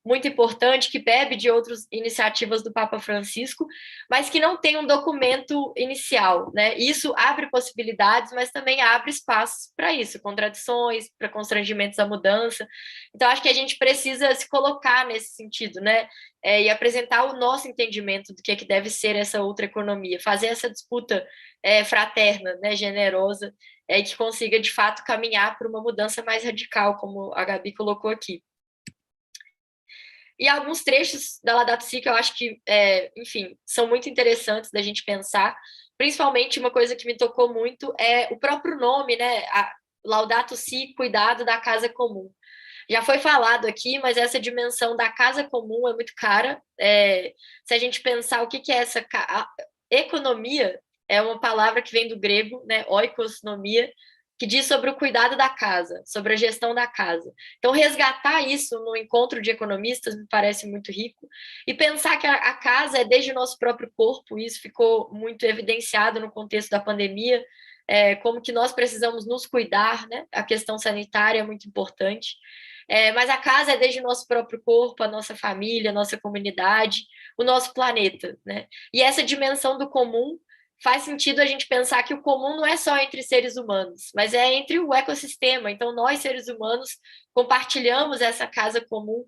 muito importante, que bebe de outras iniciativas do Papa Francisco, mas que não tem um documento inicial, né? Isso abre possibilidades, mas também abre espaços para isso, contradições, para constrangimentos à mudança. Então, acho que a gente precisa se colocar nesse sentido, né? E apresentar o nosso entendimento do que deve ser essa outra economia, fazer essa disputa fraterna, né, generosa, que consiga, de fato, caminhar para uma mudança mais radical, como a Gabi colocou aqui. E alguns trechos da Laudato Si que eu acho que, enfim, são muito interessantes da gente pensar, principalmente uma coisa que me tocou muito é o próprio nome, né, Laudato Si, cuidado da casa comum. Já foi falado aqui, mas essa dimensão da casa comum é muito cara. Se a gente pensar o que é essa economia, é uma palavra que vem do grego, né, oikosnomia, que diz sobre o cuidado da casa, sobre a gestão da casa. Então, resgatar isso no encontro de economistas me parece muito rico, e pensar que a casa é desde o nosso próprio corpo, e isso ficou muito evidenciado no contexto da pandemia, como que nós precisamos nos cuidar, né? A questão sanitária é muito importante. Mas a casa é desde o nosso próprio corpo, a nossa família, a nossa comunidade, o nosso planeta, né? E essa dimensão do comum faz sentido a gente pensar que o comum não é só entre seres humanos, mas é entre o ecossistema. Então, nós, seres humanos, compartilhamos essa casa comum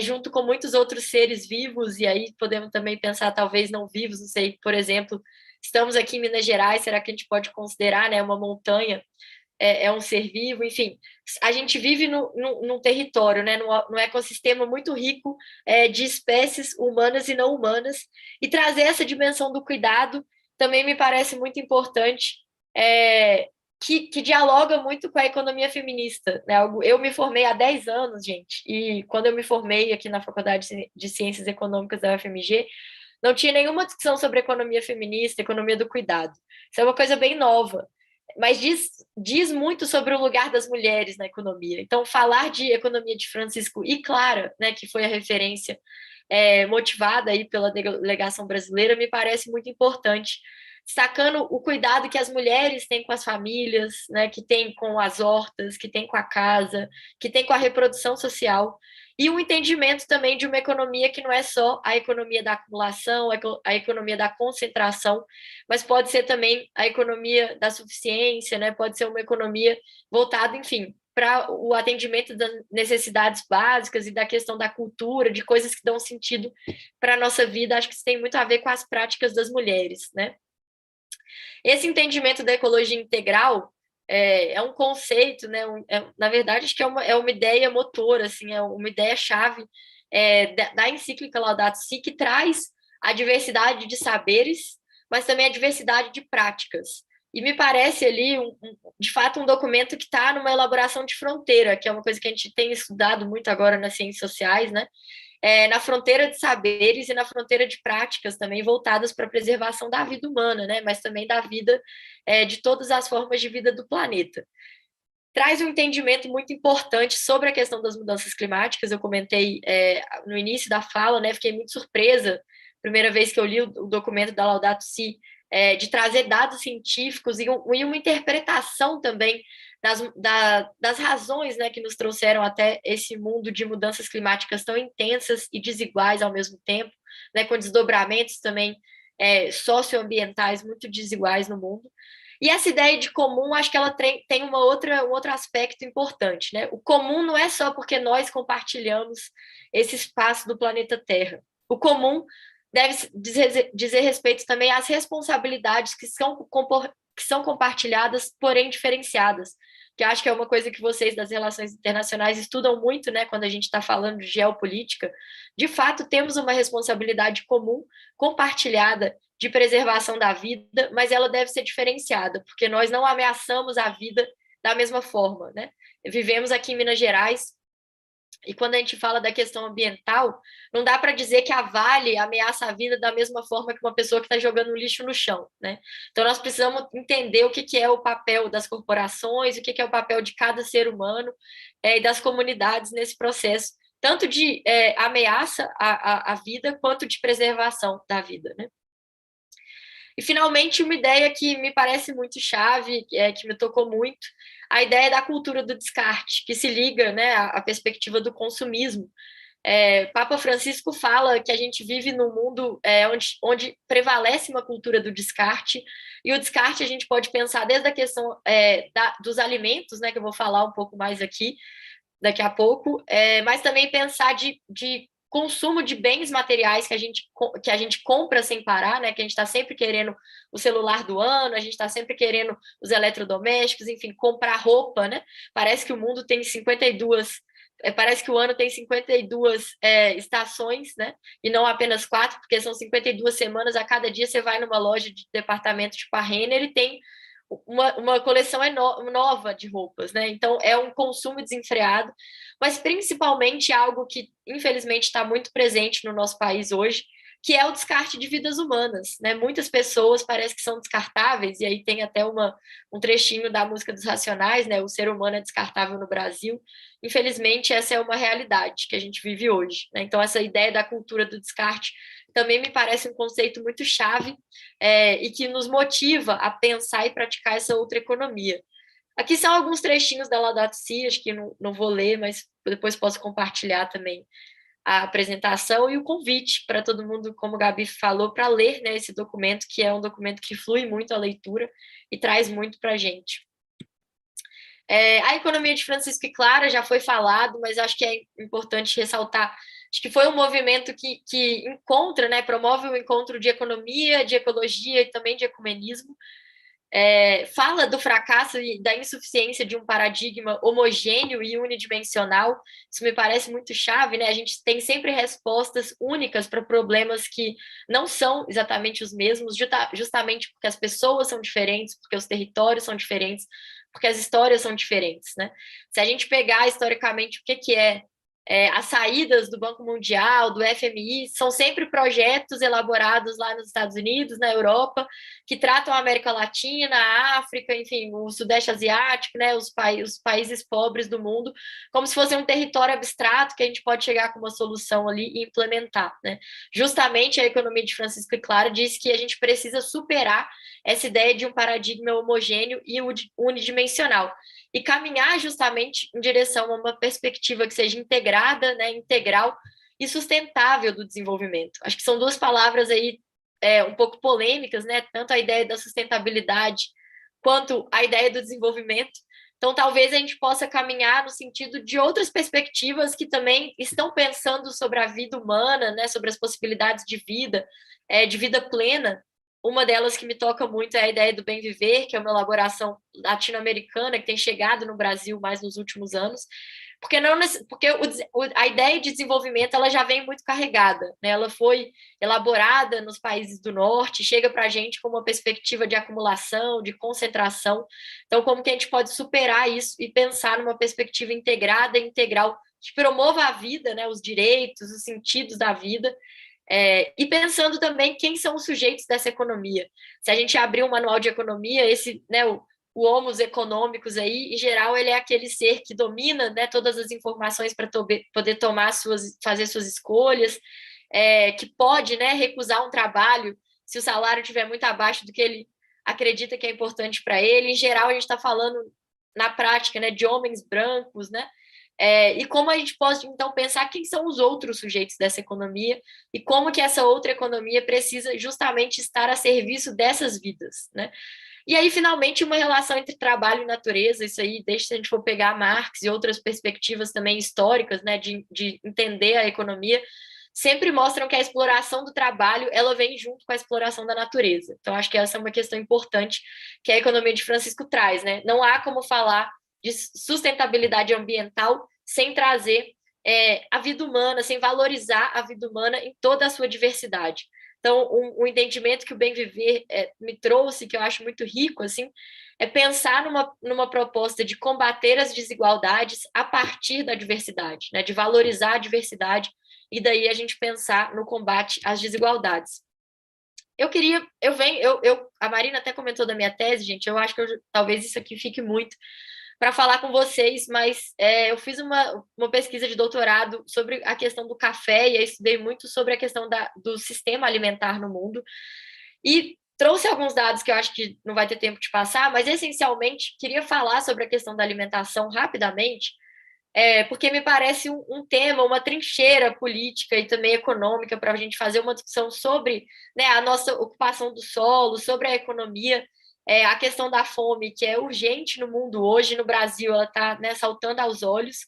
junto com muitos outros seres vivos, e aí podemos também pensar, talvez não vivos, não sei, por exemplo, estamos aqui em Minas Gerais, será que a gente pode considerar, né, uma montanha um ser vivo? Enfim, a gente vive num território, né, num ecossistema muito rico de espécies humanas e não humanas, e trazer essa dimensão do cuidado também me parece muito importante, que dialoga muito com a economia feminista, né? Eu me formei há 10 anos, gente, e quando eu me formei aqui na Faculdade de Ciências Econômicas da UFMG, não tinha nenhuma discussão sobre economia feminista, economia do cuidado. Isso é uma coisa bem nova, mas diz muito sobre o lugar das mulheres na economia. Então, falar de economia de Francisco e Clara, né, que foi a referência motivada aí pela delegação brasileira, me parece muito importante, destacando o cuidado que as mulheres têm com as famílias, né, que têm com as hortas, que têm com a casa, que têm com a reprodução social, e um entendimento também de uma economia que não é só a economia da acumulação, a economia da concentração, mas pode ser também a economia da suficiência, né? Pode ser uma economia voltada, enfim, para o atendimento das necessidades básicas e da questão da cultura, de coisas que dão sentido para a nossa vida. Acho que isso tem muito a ver com as práticas das mulheres, né? Esse entendimento da ecologia integral é um conceito, né? Na verdade, acho que é uma ideia motora, assim, é uma ideia-chave da encíclica Laudato Si, que traz a diversidade de saberes, mas também a diversidade de práticas. E me parece ali, de fato, um documento que está numa elaboração de fronteira, que é uma coisa que a gente tem estudado muito agora nas ciências sociais, né? Na fronteira de saberes e na fronteira de práticas também voltadas para a preservação da vida humana, né? Mas também da vida de todas as formas de vida do planeta. Traz um entendimento muito importante sobre a questão das mudanças climáticas. Eu comentei no início da fala, né? Fiquei muito surpresa, primeira vez que eu li o documento da Laudato Si, de trazer dados científicos e uma interpretação também das razões, né, que nos trouxeram até esse mundo de mudanças climáticas tão intensas e desiguais ao mesmo tempo, né, com desdobramentos também socioambientais muito desiguais no mundo. E essa ideia de comum, acho que ela tem um outro aspecto importante, né? O comum não é só porque nós compartilhamos esse espaço do planeta Terra. O comum deve dizer respeito também às responsabilidades que são compartilhadas, porém diferenciadas, que acho que é uma coisa que vocês das relações internacionais estudam muito, né, quando a gente está falando de geopolítica. De fato, temos uma responsabilidade comum, compartilhada, de preservação da vida, mas ela deve ser diferenciada, porque nós não ameaçamos a vida da mesma forma, né? Vivemos aqui em Minas Gerais, e quando a gente fala da questão ambiental, não dá para dizer que a Vale ameaça a vida da mesma forma que uma pessoa que está jogando lixo no chão, né? Então, nós precisamos entender o que é o papel das corporações, o que é o papel de cada ser humano e das comunidades nesse processo, tanto de ameaça à vida, quanto de preservação da vida, né? E, finalmente, uma ideia que me parece muito chave, que me tocou muito, a ideia da cultura do descarte, que se liga, né, à perspectiva do consumismo. Papa Francisco fala que a gente vive num mundo onde prevalece uma cultura do descarte, e o descarte a gente pode pensar desde a questão dos alimentos, né, que eu vou falar um pouco mais aqui, daqui a pouco, mas também pensar de consumo de bens materiais que a gente compra sem parar, né? Que a gente está sempre querendo o celular do ano, a gente está sempre querendo os eletrodomésticos, enfim, comprar roupa, né? Parece que o mundo tem 52, parece que o ano tem 52 estações, né? E não apenas 4, porque são 52 semanas, a cada dia você vai numa loja de departamento tipo a Renner e tem uma coleção nova de roupas, né? Então, é um consumo desenfreado, mas principalmente algo que, infelizmente, está muito presente no nosso país hoje, que é o descarte de vidas humanas, né? Muitas pessoas parecem que são descartáveis, e aí tem até um trechinho da música dos Racionais, né? O ser humano é descartável no Brasil. Infelizmente, essa é uma realidade que a gente vive hoje, né? Então, essa ideia da cultura do descarte também me parece um conceito muito chave, e que nos motiva a pensar e praticar essa outra economia. Aqui são alguns trechinhos da Laudato Si, acho que não vou ler, mas depois posso compartilhar também a apresentação e o convite para todo mundo, como a Gabi falou, para ler, né, esse documento, que é um documento que flui muito a leitura e traz muito para a gente. A economia de Francisco e Clara já foi falado, mas acho que é importante ressaltar, acho que foi um movimento que encontra, né, promove o encontro de economia, de ecologia e também de ecumenismo. Fala do fracasso e da insuficiência de um paradigma homogêneo e unidimensional. Isso me parece muito chave, né? A gente tem sempre respostas únicas para problemas que não são exatamente os mesmos, justamente porque as pessoas são diferentes, porque os territórios são diferentes, porque as histórias são diferentes, né? Se a gente pegar historicamente o que é as saídas do Banco Mundial, do FMI, são sempre projetos elaborados lá nos Estados Unidos, na Europa, que tratam a América Latina, a África, enfim, o Sudeste Asiático, né, os países pobres do mundo, como se fosse um território abstrato que a gente pode chegar com uma solução ali e implementar, né? Justamente a economia de Francisco e Clara diz que a gente precisa superar essa ideia de um paradigma homogêneo e unidimensional e caminhar justamente em direção a uma perspectiva que seja integrada, né, integral e sustentável do desenvolvimento. Acho que são duas palavras aí um pouco polêmicas, né, tanto a ideia da sustentabilidade quanto a ideia do desenvolvimento. Então, talvez a gente possa caminhar no sentido de outras perspectivas que também estão pensando sobre a vida humana, né, sobre as possibilidades de vida plena. Uma delas que me toca muito é a ideia do bem viver, que é uma elaboração latino-americana que tem chegado no Brasil mais nos últimos anos, porque a ideia de desenvolvimento ela já vem muito carregada, né? Ela foi elaborada nos países do norte, chega para a gente com uma perspectiva de acumulação, de concentração. Então, como que a gente pode superar isso e pensar numa perspectiva integrada e integral que promova a vida, né? Os direitos, os sentidos da vida, e pensando também quem são os sujeitos dessa economia. Se a gente abrir um manual de economia, o homos econômicos aí, em geral, ele é aquele ser que domina, né, todas as informações para poder fazer suas escolhas, que pode, né, recusar um trabalho se o salário estiver muito abaixo do que ele acredita que é importante para ele. Em geral, a gente está falando, na prática, né, de homens brancos, né? E como a gente pode, então, pensar quem são os outros sujeitos dessa economia e como que essa outra economia precisa justamente estar a serviço dessas vidas, né? E aí, finalmente, uma relação entre trabalho e natureza, isso aí, desde se a gente for pegar Marx e outras perspectivas também históricas, né, de entender a economia, sempre mostram que a exploração do trabalho, ela vem junto com a exploração da natureza. Então, acho que essa é uma questão importante que a economia de Francisco traz, né? Não há como falar de sustentabilidade ambiental sem trazer a vida humana, sem valorizar a vida humana em toda a sua diversidade. Então, um entendimento que o Bem Viver me trouxe, que eu acho muito rico, assim, é pensar numa proposta de combater as desigualdades a partir da diversidade, né? De valorizar a diversidade e daí a gente pensar no combate às desigualdades. A Marina até comentou da minha tese, gente, eu acho que talvez isso aqui fique muito para falar com vocês, mas eu fiz uma pesquisa de doutorado sobre a questão do café e aí estudei muito sobre a questão do sistema alimentar no mundo e trouxe alguns dados que eu acho que não vai ter tempo de passar, mas essencialmente queria falar sobre a questão da alimentação rapidamente, porque me parece um tema, uma trincheira política e também econômica para a gente fazer uma discussão sobre, né, a nossa ocupação do solo, sobre a economia, a questão da fome, que é urgente no mundo hoje, no Brasil, ela está, né, saltando aos olhos,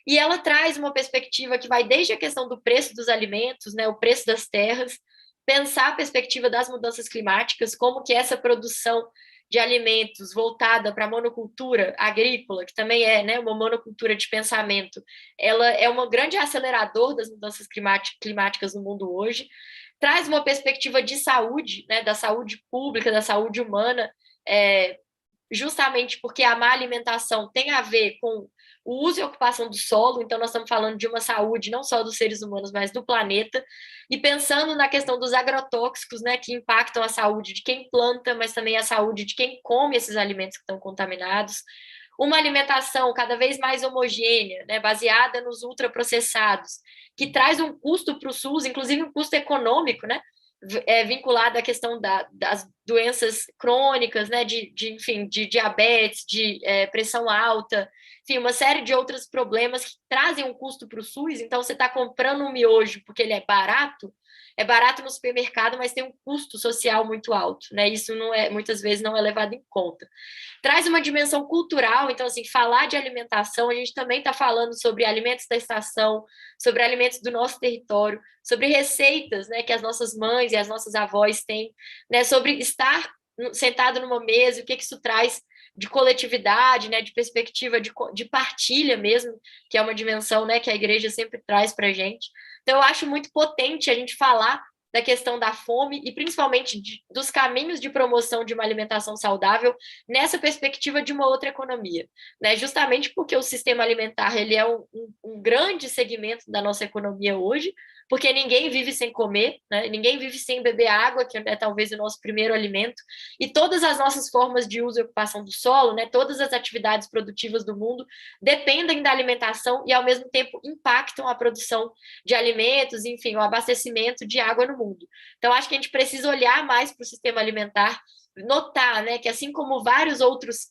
e ela traz uma perspectiva que vai desde a questão do preço dos alimentos, né, o preço das terras, pensar a perspectiva das mudanças climáticas, como que essa produção de alimentos voltada para a monocultura agrícola, que também é, né, uma monocultura de pensamento, ela é um grande acelerador das mudanças climáticas no mundo hoje, traz uma perspectiva de saúde, né, da saúde pública, da saúde humana, justamente porque a má alimentação tem a ver com o uso e ocupação do solo, então nós estamos falando de uma saúde não só dos seres humanos, mas do planeta, e pensando na questão dos agrotóxicos, né, que impactam a saúde de quem planta, mas também a saúde de quem come esses alimentos que estão contaminados. Uma alimentação cada vez mais homogênea, né, baseada nos ultraprocessados, que traz um custo para o SUS, inclusive um custo econômico, né, vinculado à questão das doenças crônicas, né, enfim, de diabetes, de pressão alta, enfim, uma série de outros problemas que trazem um custo para o SUS. Então, você está comprando um miojo porque ele é barato no supermercado, mas tem um custo social muito alto, né? Isso muitas vezes não é levado em conta. Traz uma dimensão cultural, então, assim, falar de alimentação, a gente também está falando sobre alimentos da estação, sobre alimentos do nosso território, sobre receitas, né, que as nossas mães e as nossas avós têm, né, sobre estar sentado numa mesa, o que isso traz de coletividade, né, de perspectiva de partilha mesmo, que é uma dimensão, né, que a igreja sempre traz para a gente. Então, eu acho muito potente a gente falar da questão da fome e principalmente dos caminhos de promoção de uma alimentação saudável nessa perspectiva de uma outra economia, né? Justamente porque o sistema alimentar ele é um grande segmento da nossa economia hoje, porque ninguém vive sem comer, né? Ninguém vive sem beber água, que é talvez o nosso primeiro alimento, e todas as nossas formas de uso e ocupação do solo, né? Todas as atividades produtivas do mundo dependem da alimentação e, ao mesmo tempo, impactam a produção de alimentos, enfim, o abastecimento de água no mundo. Então, acho que a gente precisa olhar mais para o sistema alimentar, notar, né, que assim como vários outros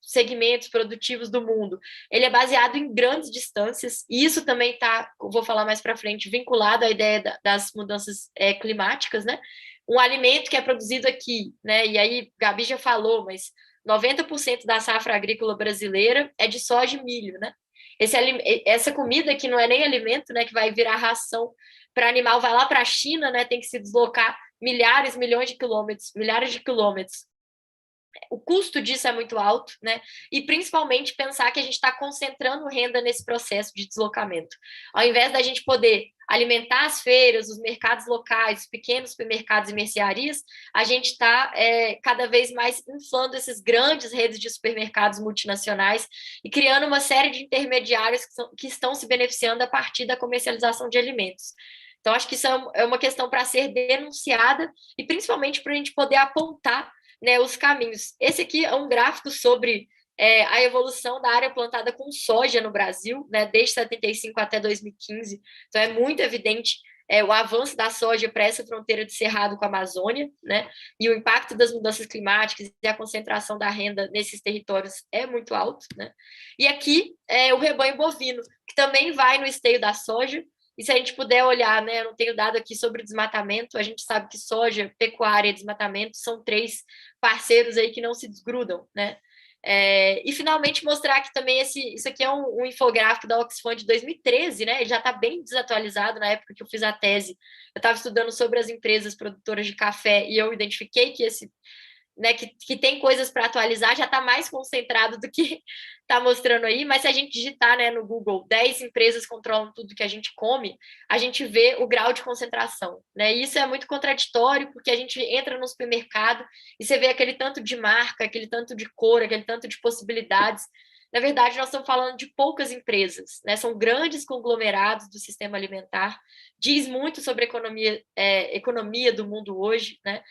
segmentos produtivos do mundo, ele é baseado em grandes distâncias, e isso também está, vou falar mais para frente, vinculado à ideia das mudanças climáticas, né? Um alimento que é produzido aqui, né? E aí, Gabi já falou, mas 90% da safra agrícola brasileira é de soja e milho, né? Essa comida que não é nem alimento, né, que vai virar ração para animal, vai lá para a China, né, tem que se deslocar milhares de quilômetros. O custo disso é muito alto, né? E principalmente pensar que a gente está concentrando renda nesse processo de deslocamento. Ao invés da gente poder alimentar as feiras, os mercados locais, os pequenos supermercados e mercearias, a gente está cada vez mais inflando essas grandes redes de supermercados multinacionais e criando uma série de intermediários que estão se beneficiando a partir da comercialização de alimentos. Então, acho que isso é uma questão para ser denunciada e principalmente para a gente poder apontar, né, os caminhos. Esse aqui é um gráfico sobre a evolução da área plantada com soja no Brasil, né, desde 75 até 2015. Então, é muito evidente o avanço da soja para essa fronteira de cerrado com a Amazônia, né, e o impacto das mudanças climáticas e a concentração da renda nesses territórios é muito alto, né. E aqui o rebanho bovino, que também vai no esteio da soja. E se a gente puder olhar, né, eu não tenho dado aqui sobre desmatamento, a gente sabe que soja, pecuária e desmatamento são 3 parceiros aí que não se desgrudam, né? E finalmente mostrar que também isso aqui é um infográfico da Oxfam de 2013, né? Ele já está bem desatualizado na época que eu fiz a tese. Eu estava estudando sobre as empresas produtoras de café e eu identifiquei que né, que tem coisas para atualizar, já está mais concentrado do que está mostrando aí, mas se a gente digitar, né, no Google 10 empresas controlam tudo que a gente come, a gente vê o grau de concentração, né? E isso é muito contraditório, porque a gente entra no supermercado e você vê aquele tanto de marca, aquele tanto de cor, aquele tanto de possibilidades. Na verdade, nós estamos falando de poucas empresas, né? São grandes conglomerados do sistema alimentar, diz muito sobre a economia do mundo hoje, né?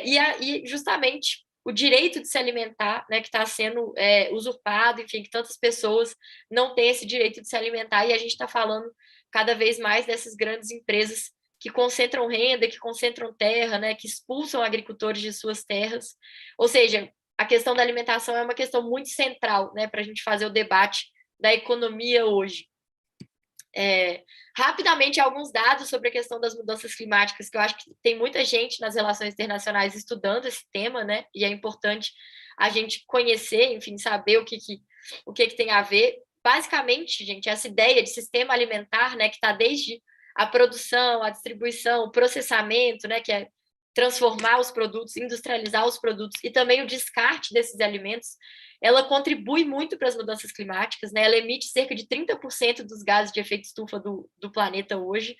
E justamente o direito de se alimentar, né, que está sendo usurpado, enfim, que tantas pessoas não têm esse direito de se alimentar, e a gente está falando cada vez mais dessas grandes empresas que concentram renda, que concentram terra, né, que expulsam agricultores de suas terras. Ou seja, a questão da alimentação é uma questão muito central, né, para a gente fazer o debate da economia hoje. Rapidamente, alguns dados sobre a questão das mudanças climáticas, que eu acho que tem muita gente nas relações internacionais estudando esse tema, né, e é importante a gente conhecer, enfim, saber o que tem a ver. Basicamente, gente, essa ideia de sistema alimentar, né, que está desde a produção, a distribuição, o processamento, né, que é transformar os produtos, industrializar os produtos, e também o descarte desses alimentos, ela contribui muito para as mudanças climáticas, né? Ela emite cerca de 30% dos gases de efeito estufa do planeta hoje,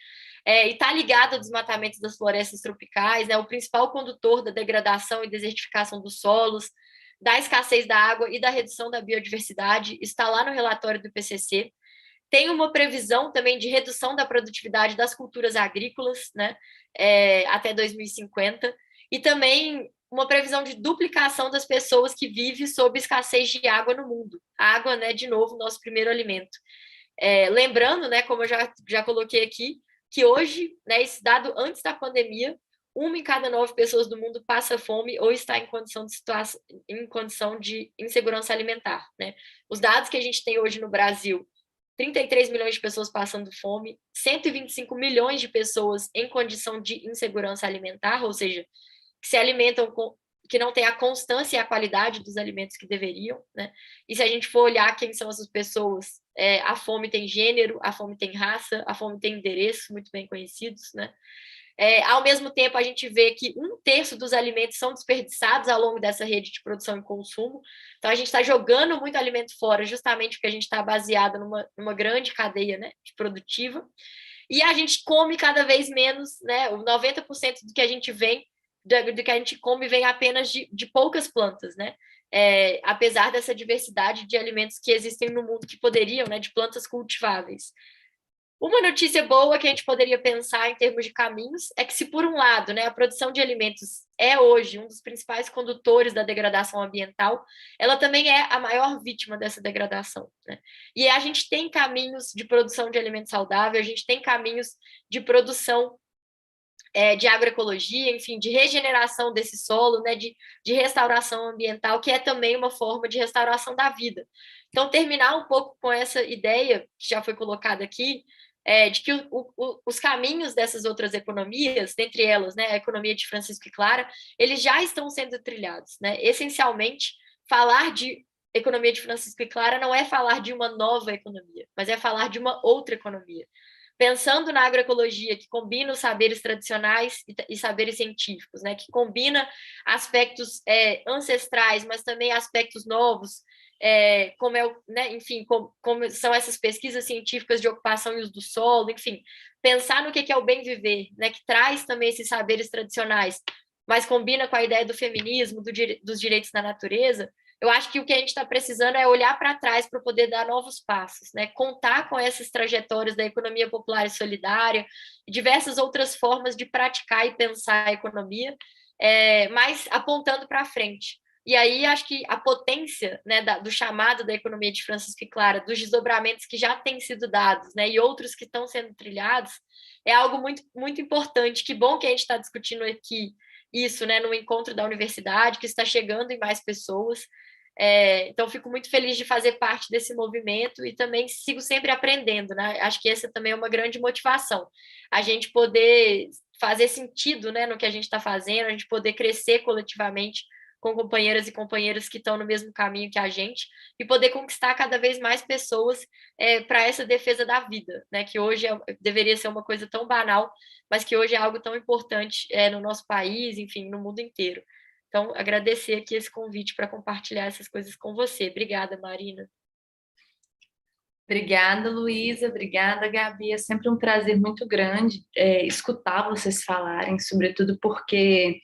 e está ligada ao desmatamento das florestas tropicais, né? O principal condutor da degradação e desertificação dos solos, da escassez da água e da redução da biodiversidade, está lá no relatório do IPCC. Tem uma previsão também de redução da produtividade das culturas agrícolas, né, até 2050, e também uma previsão de duplicação das pessoas que vivem sob escassez de água no mundo. A água, né, de novo, nosso primeiro alimento. Lembrando, né, como eu já coloquei aqui, que hoje, né, esse dado antes da pandemia, 1 em cada 9 pessoas do mundo passa fome ou está em condição de insegurança alimentar, né? Os dados que a gente tem hoje no Brasil, 33 milhões de pessoas passando fome, 125 milhões de pessoas em condição de insegurança alimentar, ou seja, que se alimentam que não tem a constância e a qualidade dos alimentos que deveriam, né? E se a gente for olhar quem são essas pessoas, a fome tem gênero, a fome tem raça, a fome tem endereços muito bem conhecidos, né? Ao mesmo tempo, a gente vê que 1/3 dos alimentos são desperdiçados ao longo dessa rede de produção e consumo. Então, a gente está jogando muito alimento fora, justamente porque a gente está baseado numa grande cadeia, né, produtiva. E a gente come cada vez menos, né? O 90% do que a gente come vem apenas de poucas plantas, né? Apesar dessa diversidade de alimentos que existem no mundo que poderiam, né, de plantas cultiváveis. Uma notícia boa que a gente poderia pensar em termos de caminhos é que, se por um lado, né, a produção de alimentos é hoje um dos principais condutores da degradação ambiental, ela também é a maior vítima dessa degradação, né? E a gente tem caminhos de produção de alimento saudável, a gente tem caminhos de produção de agroecologia, enfim, de regeneração desse solo, né, de restauração ambiental, que é também uma forma de restauração da vida. Então, terminar um pouco com essa ideia, que já foi colocada aqui, de que os caminhos dessas outras economias, dentre elas, né, a economia de Francisco e Clara, eles já estão sendo trilhados, né? Essencialmente, falar de economia de Francisco e Clara não é falar de uma nova economia, mas é falar de uma outra economia. Pensando na agroecologia, que combina os saberes tradicionais e saberes científicos, né, que combina aspectos ancestrais, mas também aspectos novos, como né, enfim, como são essas pesquisas científicas de ocupação e uso do solo, enfim, pensar no que é o bem viver, né, que traz também esses saberes tradicionais, mas combina com a ideia do feminismo, dos direitos da natureza. Eu acho que o que a gente está precisando é olhar para trás para poder dar novos passos, né? Contar com essas trajetórias da economia popular e solidária, e diversas outras formas de praticar e pensar a economia, mas apontando para frente. E aí acho que a potência, né, do chamado da economia de Francisco e Clara, dos desdobramentos que já têm sido dados, né, e outros que estão sendo trilhados, é algo muito, muito importante. Que bom que a gente está discutindo aqui isso, né, no encontro da universidade, que está chegando em mais pessoas. Então, fico muito feliz de fazer parte desse movimento e também sigo sempre aprendendo, né? Acho que essa também é uma grande motivação, a gente poder fazer sentido, né, no que a gente está fazendo, a gente poder crescer coletivamente com companheiras e companheiros que estão no mesmo caminho que a gente e poder conquistar cada vez mais pessoas para essa defesa da vida, né? Que hoje deveria ser uma coisa tão banal, mas que hoje é algo tão importante no nosso país, enfim, no mundo inteiro. Então, agradecer aqui esse convite para compartilhar essas coisas com você. Obrigada, Marina. Obrigada, Luísa. Obrigada, Gabi. É sempre um prazer muito grande escutar vocês falarem, sobretudo porque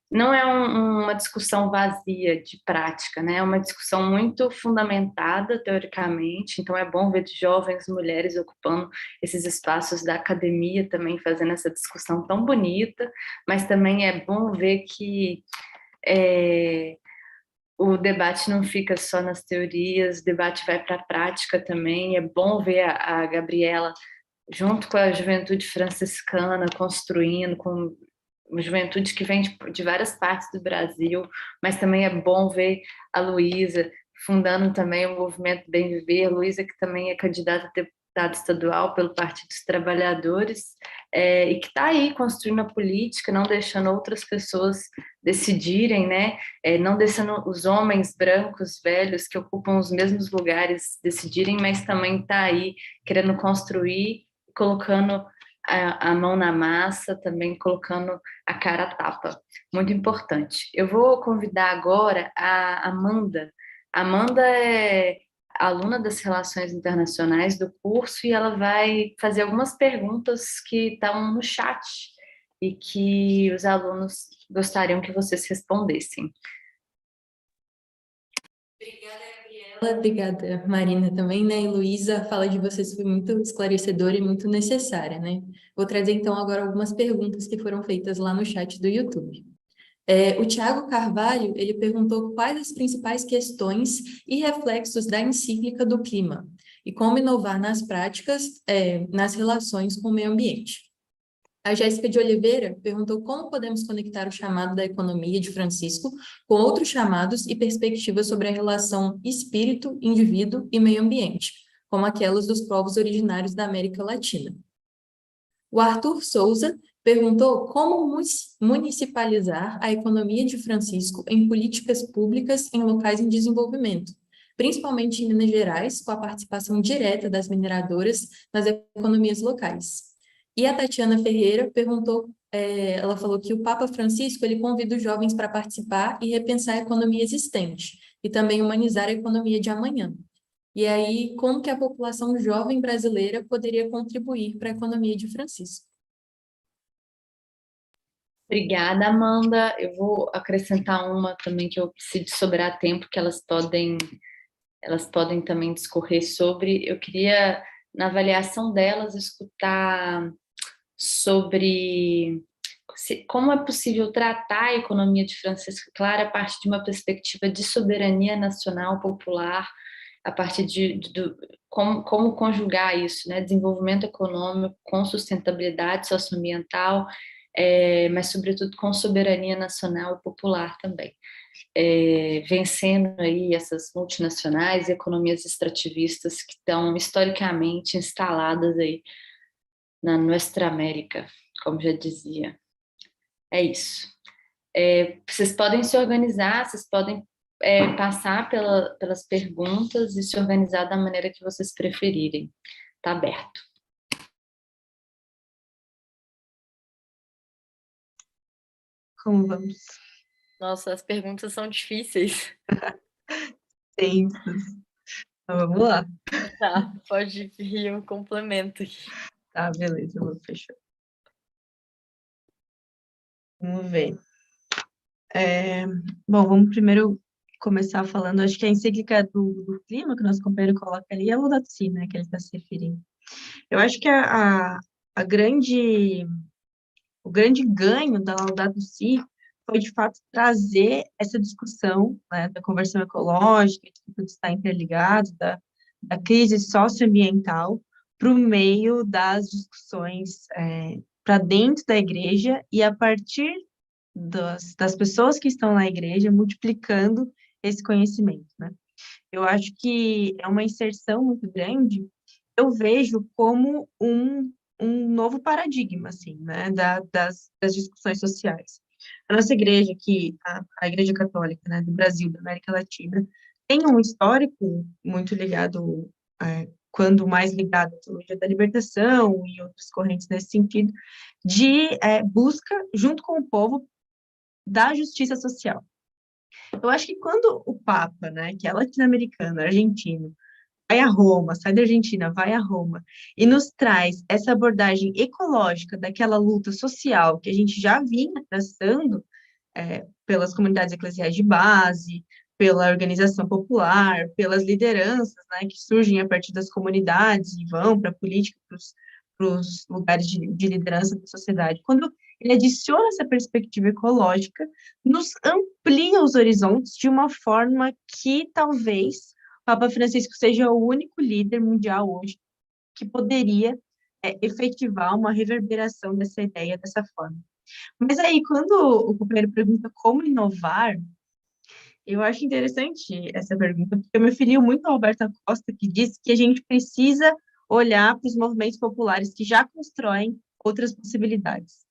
não é uma discussão vazia de prática, né? É uma discussão muito fundamentada teoricamente. Então, é bom ver jovens mulheres ocupando esses espaços da academia também, fazendo essa discussão tão bonita, mas também é bom ver que o debate não fica só nas teorias, o debate vai para a prática também. É bom ver a Gabriela junto com a juventude franciscana construindo, com uma juventude que vem de várias partes do Brasil, mas também é bom ver a Luísa fundando também o movimento Bem Viver. Luísa, que também é candidata a deputada estadual pelo Partido dos Trabalhadores, e que está aí construindo a política, não deixando outras pessoas decidirem, né? Não deixando os homens brancos, velhos, que ocupam os mesmos lugares decidirem, mas também está aí querendo construir, colocando a mão na massa, também colocando a cara a tapa. Muito importante. Eu vou convidar agora a Amanda. Amanda é aluna das Relações Internacionais do curso e ela vai fazer algumas perguntas que estão no chat e que os alunos gostariam que vocês respondessem. Obrigada, Marina, também, né? E Luísa, a fala de vocês foi muito esclarecedora e muito necessária, né? Vou trazer, então, agora algumas perguntas que foram feitas lá no chat do YouTube. O Tiago Carvalho, ele perguntou quais as principais questões e reflexos da encíclica do clima e como inovar nas práticas, nas relações com o meio ambiente. A Jéssica de Oliveira perguntou como podemos conectar o chamado da economia de Francisco com outros chamados e perspectivas sobre a relação espírito, indivíduo e meio ambiente, como aquelas dos povos originários da América Latina. O Arthur Souza perguntou como municipalizar a economia de Francisco em políticas públicas em locais em desenvolvimento, principalmente em Minas Gerais, com a participação direta das mineradoras nas economias locais. E a Tatiana Ferreira perguntou, ela falou que o Papa Francisco ele convida os jovens para participar e repensar a economia existente, e também humanizar a economia de amanhã. E aí, como que a população jovem brasileira poderia contribuir para a economia de Francisco? Obrigada, Amanda. Eu vou acrescentar uma também que eu preciso sobrar tempo, que elas podem também discorrer sobre. Eu queria, na avaliação delas, escutar sobre como é possível tratar a economia de Francisco Clara a partir de uma perspectiva de soberania nacional popular, a partir como conjugar isso, né? Desenvolvimento econômico com sustentabilidade socioambiental, mas sobretudo com soberania nacional e popular também. Vencendo aí essas multinacionais e economias extrativistas que estão historicamente instaladas aí na Nuestra América, como já dizia. É isso. Vocês podem se organizar, vocês podem passar pelas perguntas e se organizar da maneira que vocês preferirem. Está aberto. Como vamos? Nossa, as perguntas são difíceis. Tensas. Então, vamos lá. Tá, pode vir um complemento aqui. Tá, beleza, vou fechar. Vamos ver. Bom, vamos primeiro começar falando, acho que a encíclica do clima, que o nosso companheiro coloca ali, é a Laudato Si, né, que ele está se referindo. Eu acho que o grande ganho da Laudato Si foi, de fato, trazer essa discussão, né, da conversão ecológica, de que tudo está interligado, da crise socioambiental, para o meio das discussões para dentro da igreja e a partir das pessoas que estão na igreja, multiplicando esse conhecimento, né? Eu acho que é uma inserção muito grande, eu vejo como um novo paradigma, assim, né, das discussões sociais. A nossa igreja aqui, a Igreja Católica, né, do Brasil, da América Latina, tem um histórico muito ligado, quando mais ligado à teologia da libertação e outras correntes nesse sentido, de busca, junto com o povo, da justiça social. Eu acho que quando o Papa, né, que é latino-americano, argentino, vai a Roma, sai da Argentina, vai a Roma, e nos traz essa abordagem ecológica daquela luta social que a gente já vinha traçando pelas comunidades eclesiais de base, pela organização popular, pelas lideranças, né, que surgem a partir das comunidades e vão para a política, para os lugares de liderança da sociedade. Quando ele adiciona essa perspectiva ecológica, nos amplia os horizontes de uma forma que talvez o Papa Francisco seja o único líder mundial hoje que poderia efetivar uma reverberação dessa ideia dessa forma. Mas aí, quando o companheiro pergunta como inovar, eu acho interessante essa pergunta, porque eu me referi muito ao Alberto Costa, que disse que a gente precisa olhar para os movimentos populares que já constroem outras possibilidades.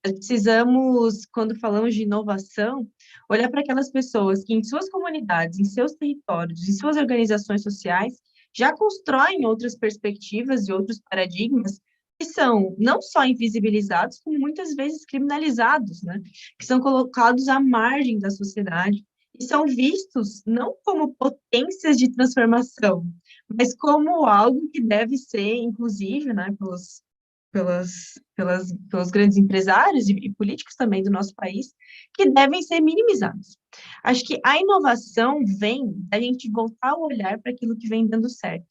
Nós precisamos, quando falamos de inovação, olhar para aquelas pessoas que em suas comunidades, em seus territórios, em suas organizações sociais, já constroem outras perspectivas e outros paradigmas que são não só invisibilizados, como muitas vezes criminalizados, né? Que são colocados à margem da sociedade e são vistos não como potências de transformação, mas como algo que deve ser, inclusive, né, pelos grandes empresários e políticos também do nosso país, que devem ser minimizados. Acho que a inovação vem da gente voltar a olhar para aquilo que vem dando certo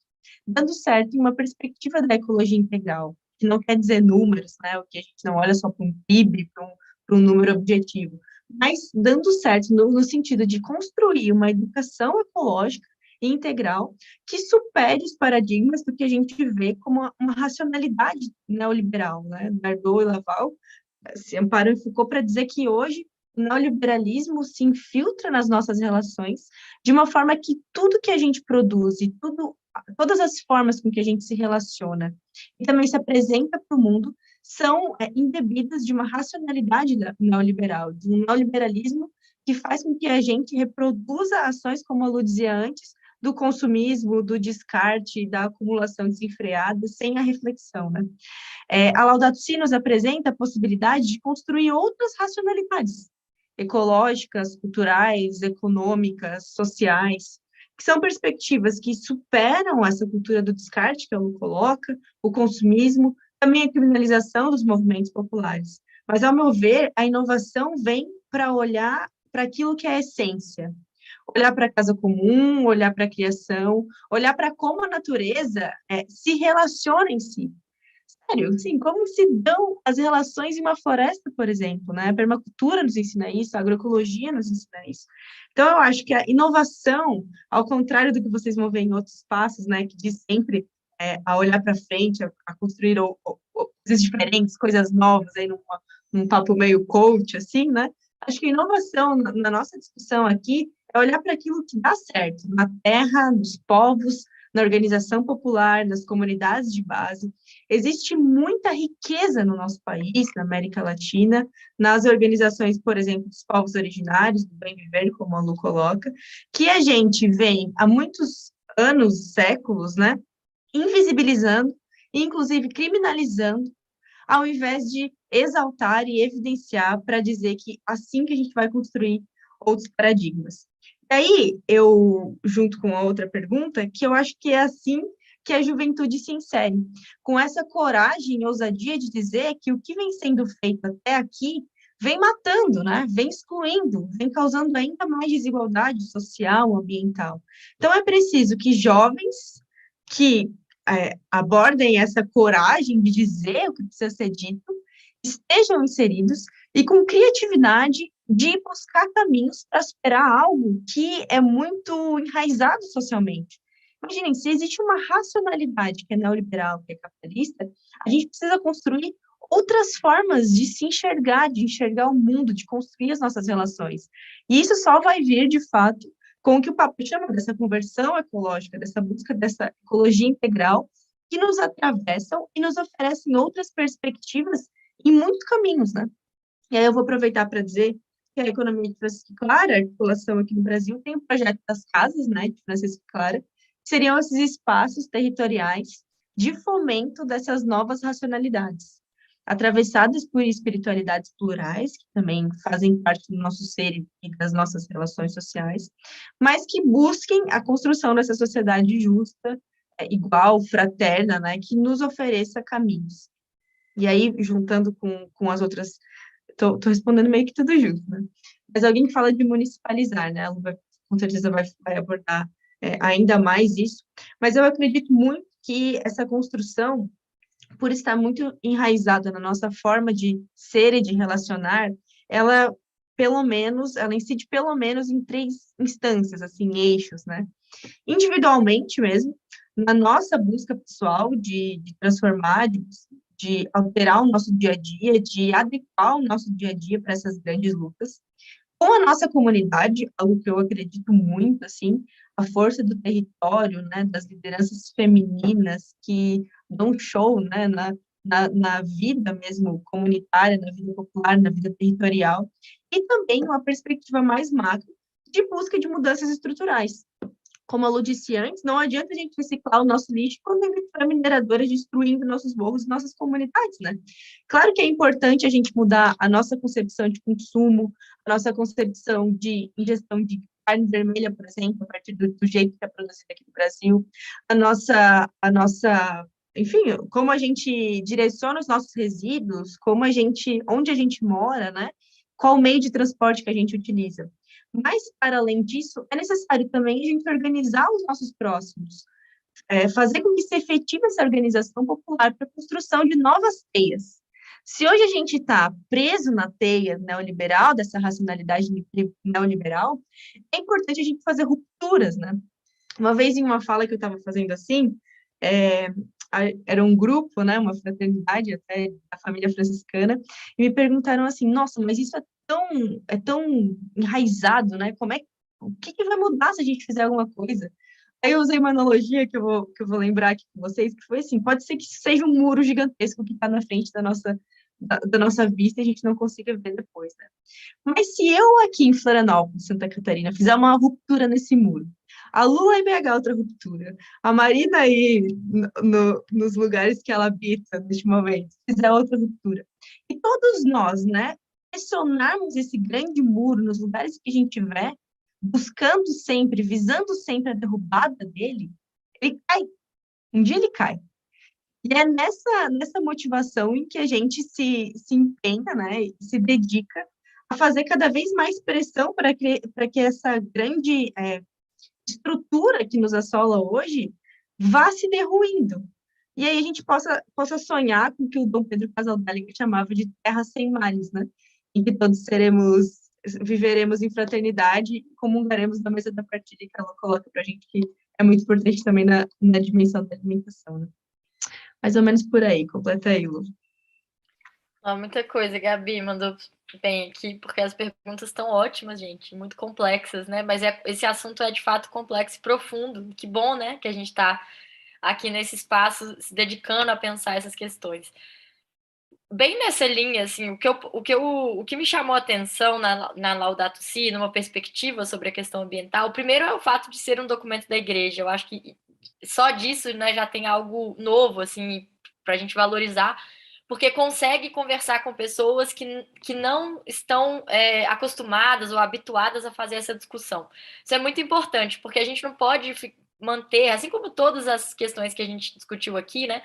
em uma perspectiva da ecologia integral, que não quer dizer números, né, o que a gente não olha só para um PIB, para um número objetivo, mas dando certo no sentido de construir uma educação ecológica e integral que supere os paradigmas do que a gente vê como uma racionalidade neoliberal, né? Dardot e Laval se amparam em Foucault para dizer que hoje o neoliberalismo se infiltra nas nossas relações de uma forma que tudo que a gente produz e todas as formas com que a gente se relaciona e também se apresenta para o mundo são embebidas de uma racionalidade neoliberal, de um neoliberalismo que faz com que a gente reproduza ações, como a Lu dizia antes, do consumismo, do descarte, da acumulação desenfreada, sem a reflexão, né? A Laudato Si nos apresenta a possibilidade de construir outras racionalidades ecológicas, culturais, econômicas, sociais, que são perspectivas que superam essa cultura do descarte que a Lu coloca, o consumismo, também a criminalização dos movimentos populares. Mas, ao meu ver, a inovação vem para olhar para aquilo que é a essência, olhar para a casa comum, olhar para a criação, olhar para como a natureza se relaciona em si. Sério, assim, como se dão as relações em uma floresta, por exemplo, né? A permacultura nos ensina isso, a agroecologia nos ensina isso. Então, eu acho que a inovação, ao contrário do que vocês vão ver em outros espaços, né, que diz sempre a olhar para frente, a construir coisas diferentes, coisas novas, aí num papo meio coach, assim, né? Acho que a inovação, na nossa discussão aqui, é olhar para aquilo que dá certo, na terra, nos povos, na organização popular, nas comunidades de base. Existe muita riqueza no nosso país, na América Latina, nas organizações, por exemplo, dos povos originários, do bem viver, como a Lu coloca, que a gente vem há muitos anos, séculos, né, invisibilizando, inclusive criminalizando, ao invés de exaltar e evidenciar para dizer que assim que a gente vai construir outros paradigmas. E aí, eu, junto com a outra pergunta, que eu acho que é assim que a juventude se insere, com essa coragem e ousadia de dizer que o que vem sendo feito até aqui vem matando, né? Vem excluindo, vem causando ainda mais desigualdade social, ambiental. Então, é preciso que jovens que abordem essa coragem de dizer o que precisa ser dito, estejam inseridos e com criatividade de buscar caminhos para superar algo que é muito enraizado socialmente. Imaginem, se existe uma racionalidade que é neoliberal, que é capitalista, a gente precisa construir outras formas de se enxergar, de enxergar o mundo, de construir as nossas relações. E isso só vai vir, de fato, com o que o papo chama dessa conversão ecológica, dessa busca dessa ecologia integral, que nos atravessam e nos oferecem outras perspectivas em muitos caminhos, né? E aí eu vou aproveitar para dizer que a economia de Francisco Clara, a articulação aqui no Brasil, tem o projeto das casas, né, de Francisco Clara, que seriam esses espaços territoriais de fomento dessas novas racionalidades, atravessadas por espiritualidades plurais, que também fazem parte do nosso ser e das nossas relações sociais, mas que busquem a construção dessa sociedade justa, igual, fraterna, né, que nos ofereça caminhos. E aí, juntando com as outras, estou respondendo meio que tudo junto, né? Mas alguém que fala de municipalizar, né? Ela com certeza vai abordar ainda mais isso, mas eu acredito muito que essa construção, por estar muito enraizada na nossa forma de ser e de relacionar, ela incide pelo menos em 3 instâncias, assim, eixos, né? Individualmente mesmo, na nossa busca pessoal de transformar, de alterar o nosso dia a dia, de adequar o nosso dia a dia para essas grandes lutas, com a nossa comunidade, algo que eu acredito muito, assim, a força do território, né, das lideranças femininas que dão show, né, na vida mesmo comunitária, na vida popular, na vida territorial, e também uma perspectiva mais macro de busca de mudanças estruturais. Como a Lu disse antes, não adianta a gente reciclar o nosso lixo quando a mineradora destruindo nossos morros e nossas comunidades, né? Claro que é importante a gente mudar a nossa concepção de consumo, a nossa concepção de ingestão de carne vermelha, por exemplo, a partir do jeito que é produzida aqui no Brasil, a nossa enfim, como a gente direciona os nossos resíduos, onde a gente mora, né? Qual meio de transporte que a gente utiliza. Mas, para além disso, é necessário também a gente organizar os nossos próximos, fazer com que se efetive essa organização popular para a construção de novas teias. Se hoje a gente está preso na teia neoliberal, dessa racionalidade neoliberal, é importante a gente fazer rupturas, né? Uma vez em uma fala que eu estava fazendo assim, é, era um grupo, né, uma fraternidade até da família franciscana, e me perguntaram assim, nossa, mas isso é tão enraizado, né? O que que vai mudar se a gente fizer alguma coisa? Aí eu usei uma analogia que eu vou lembrar aqui com vocês, que foi assim, pode ser que seja um muro gigantesco que está na frente da nossa vista e a gente não consiga ver depois, né? Mas se eu aqui em Florianópolis, Santa Catarina, fizer uma ruptura nesse muro, a Lu em BH outra ruptura, a Marina aí nos lugares que ela habita neste momento, fizer outra ruptura, e todos nós, né, pressionarmos esse grande muro nos lugares que a gente tiver, buscando sempre, visando sempre a derrubada dele, ele cai. Um dia ele cai. E é nessa motivação em que a gente se empenha, né, e se dedica a fazer cada vez mais pressão para que essa grande estrutura que nos assola hoje vá se derruindo. E aí a gente possa sonhar com o que o Dom Pedro Casaldáliga chamava de terra sem males, né? Em que todos viveremos em fraternidade e comungaremos da mesa da partilha que ela coloca para a gente, que é muito importante também na dimensão da alimentação, né? Mais ou menos por aí, completa aí, Lu. Muita coisa, Gabi mandou bem aqui, porque as perguntas estão ótimas, gente, muito complexas, né? Mas esse assunto é de fato complexo e profundo. Que bom, né, que a gente está aqui nesse espaço se dedicando a pensar essas questões. Bem nessa linha, assim, o que me chamou a atenção na Laudato Si, numa perspectiva sobre a questão ambiental, primeiro é o fato de ser um documento da igreja. Eu acho que só disso, né, já tem algo novo, assim, para a gente valorizar, porque consegue conversar com pessoas que não estão acostumadas ou habituadas a fazer essa discussão. Isso é muito importante, porque a gente não pode manter, assim como todas as questões que a gente discutiu aqui, né,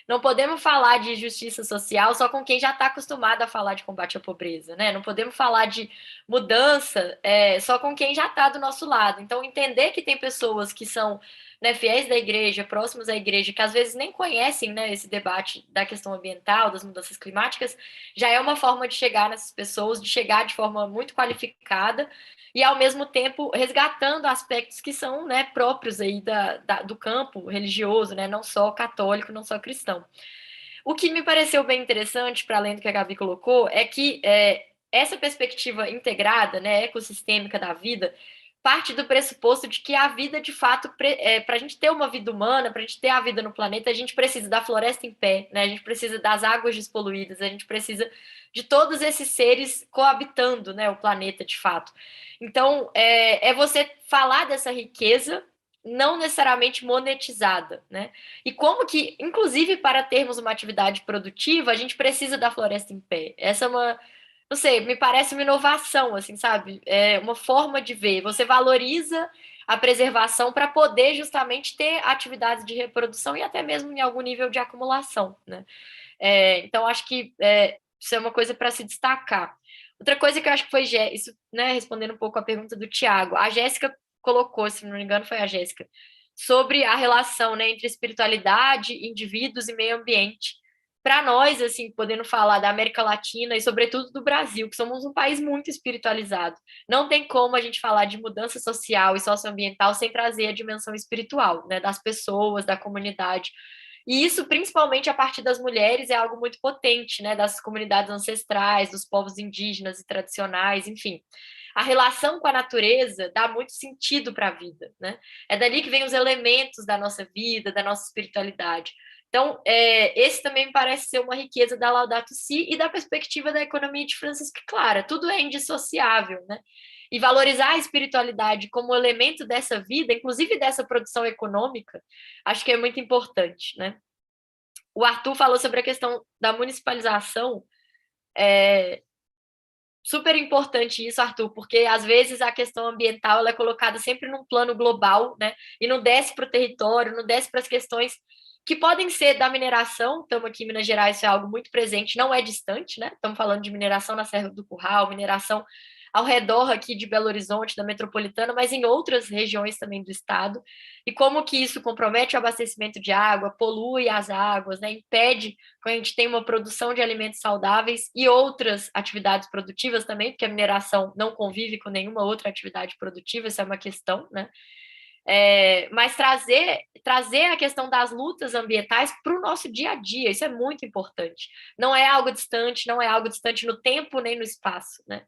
não podemos falar de justiça social só com quem já está acostumado a falar de combate à pobreza, né? Não podemos falar de mudança só com quem já está do nosso lado. Então, entender que tem pessoas que são, né, fiéis da igreja, próximos à igreja, que às vezes nem conhecem, né, esse debate da questão ambiental, das mudanças climáticas, já é uma forma de chegar nessas pessoas, de chegar de forma muito qualificada e, ao mesmo tempo, resgatando aspectos que são, né, próprios aí do campo religioso, né, não só católico, não só cristão. O que me pareceu bem interessante, para além do que a Gabi colocou, é que essa perspectiva integrada, né, ecossistêmica da vida, parte do pressuposto de que a vida, de fato, para a gente ter uma vida humana, para a gente ter a vida no planeta, a gente precisa da floresta em pé, né? A gente precisa das águas despoluídas, a gente precisa de todos esses seres coabitando, né, o planeta, de fato. Então, é você falar dessa riqueza não necessariamente monetizada, né? E como que, inclusive, para termos uma atividade produtiva, a gente precisa da floresta em pé. Essa é uma, não sei, me parece uma inovação, assim, sabe? É uma forma de ver. Você valoriza a preservação para poder justamente ter atividades de reprodução e até mesmo em algum nível de acumulação, né? Então, acho que isso é uma coisa para se destacar. Outra coisa que eu acho que foi isso, né, respondendo um pouco a pergunta do Tiago, a Jéssica colocou, se não me engano, foi a Jéssica, sobre a relação, né, entre espiritualidade, indivíduos e meio ambiente. Para nós, assim, podendo falar da América Latina e, sobretudo, do Brasil, que somos um país muito espiritualizado, não tem como a gente falar de mudança social e socioambiental sem trazer a dimensão espiritual, né, das pessoas, da comunidade. E isso, principalmente a partir das mulheres, é algo muito potente, né, das comunidades ancestrais, dos povos indígenas e tradicionais, enfim. A relação com a natureza dá muito sentido para a vida, né? É dali que vem os elementos da nossa vida, da nossa espiritualidade. Então, esse também me parece ser uma riqueza da Laudato Si e da perspectiva da economia de Francisco Clara. Tudo é indissociável, né? E valorizar a espiritualidade como elemento dessa vida, inclusive dessa produção econômica, acho que é muito importante, né? O Arthur falou sobre a questão da municipalização. Super importante isso, Arthur, porque às vezes a questão ambiental ela é colocada sempre num plano global, né? E não desce para o território, não desce para as questões que podem ser da mineração. Estamos aqui em Minas Gerais, isso é algo muito presente, não é distante, né? Estamos falando de mineração na Serra do Curral, mineração ao redor aqui de Belo Horizonte, da metropolitana, mas em outras regiões também do estado, e como que isso compromete o abastecimento de água, polui as águas, né, impede que a gente tenha uma produção de alimentos saudáveis e outras atividades produtivas também, porque a mineração não convive com nenhuma outra atividade produtiva, isso é uma questão, né? Mas trazer a questão das lutas ambientais para o nosso dia a dia, isso é muito importante. Não é algo distante, não é algo distante no tempo nem no espaço, né?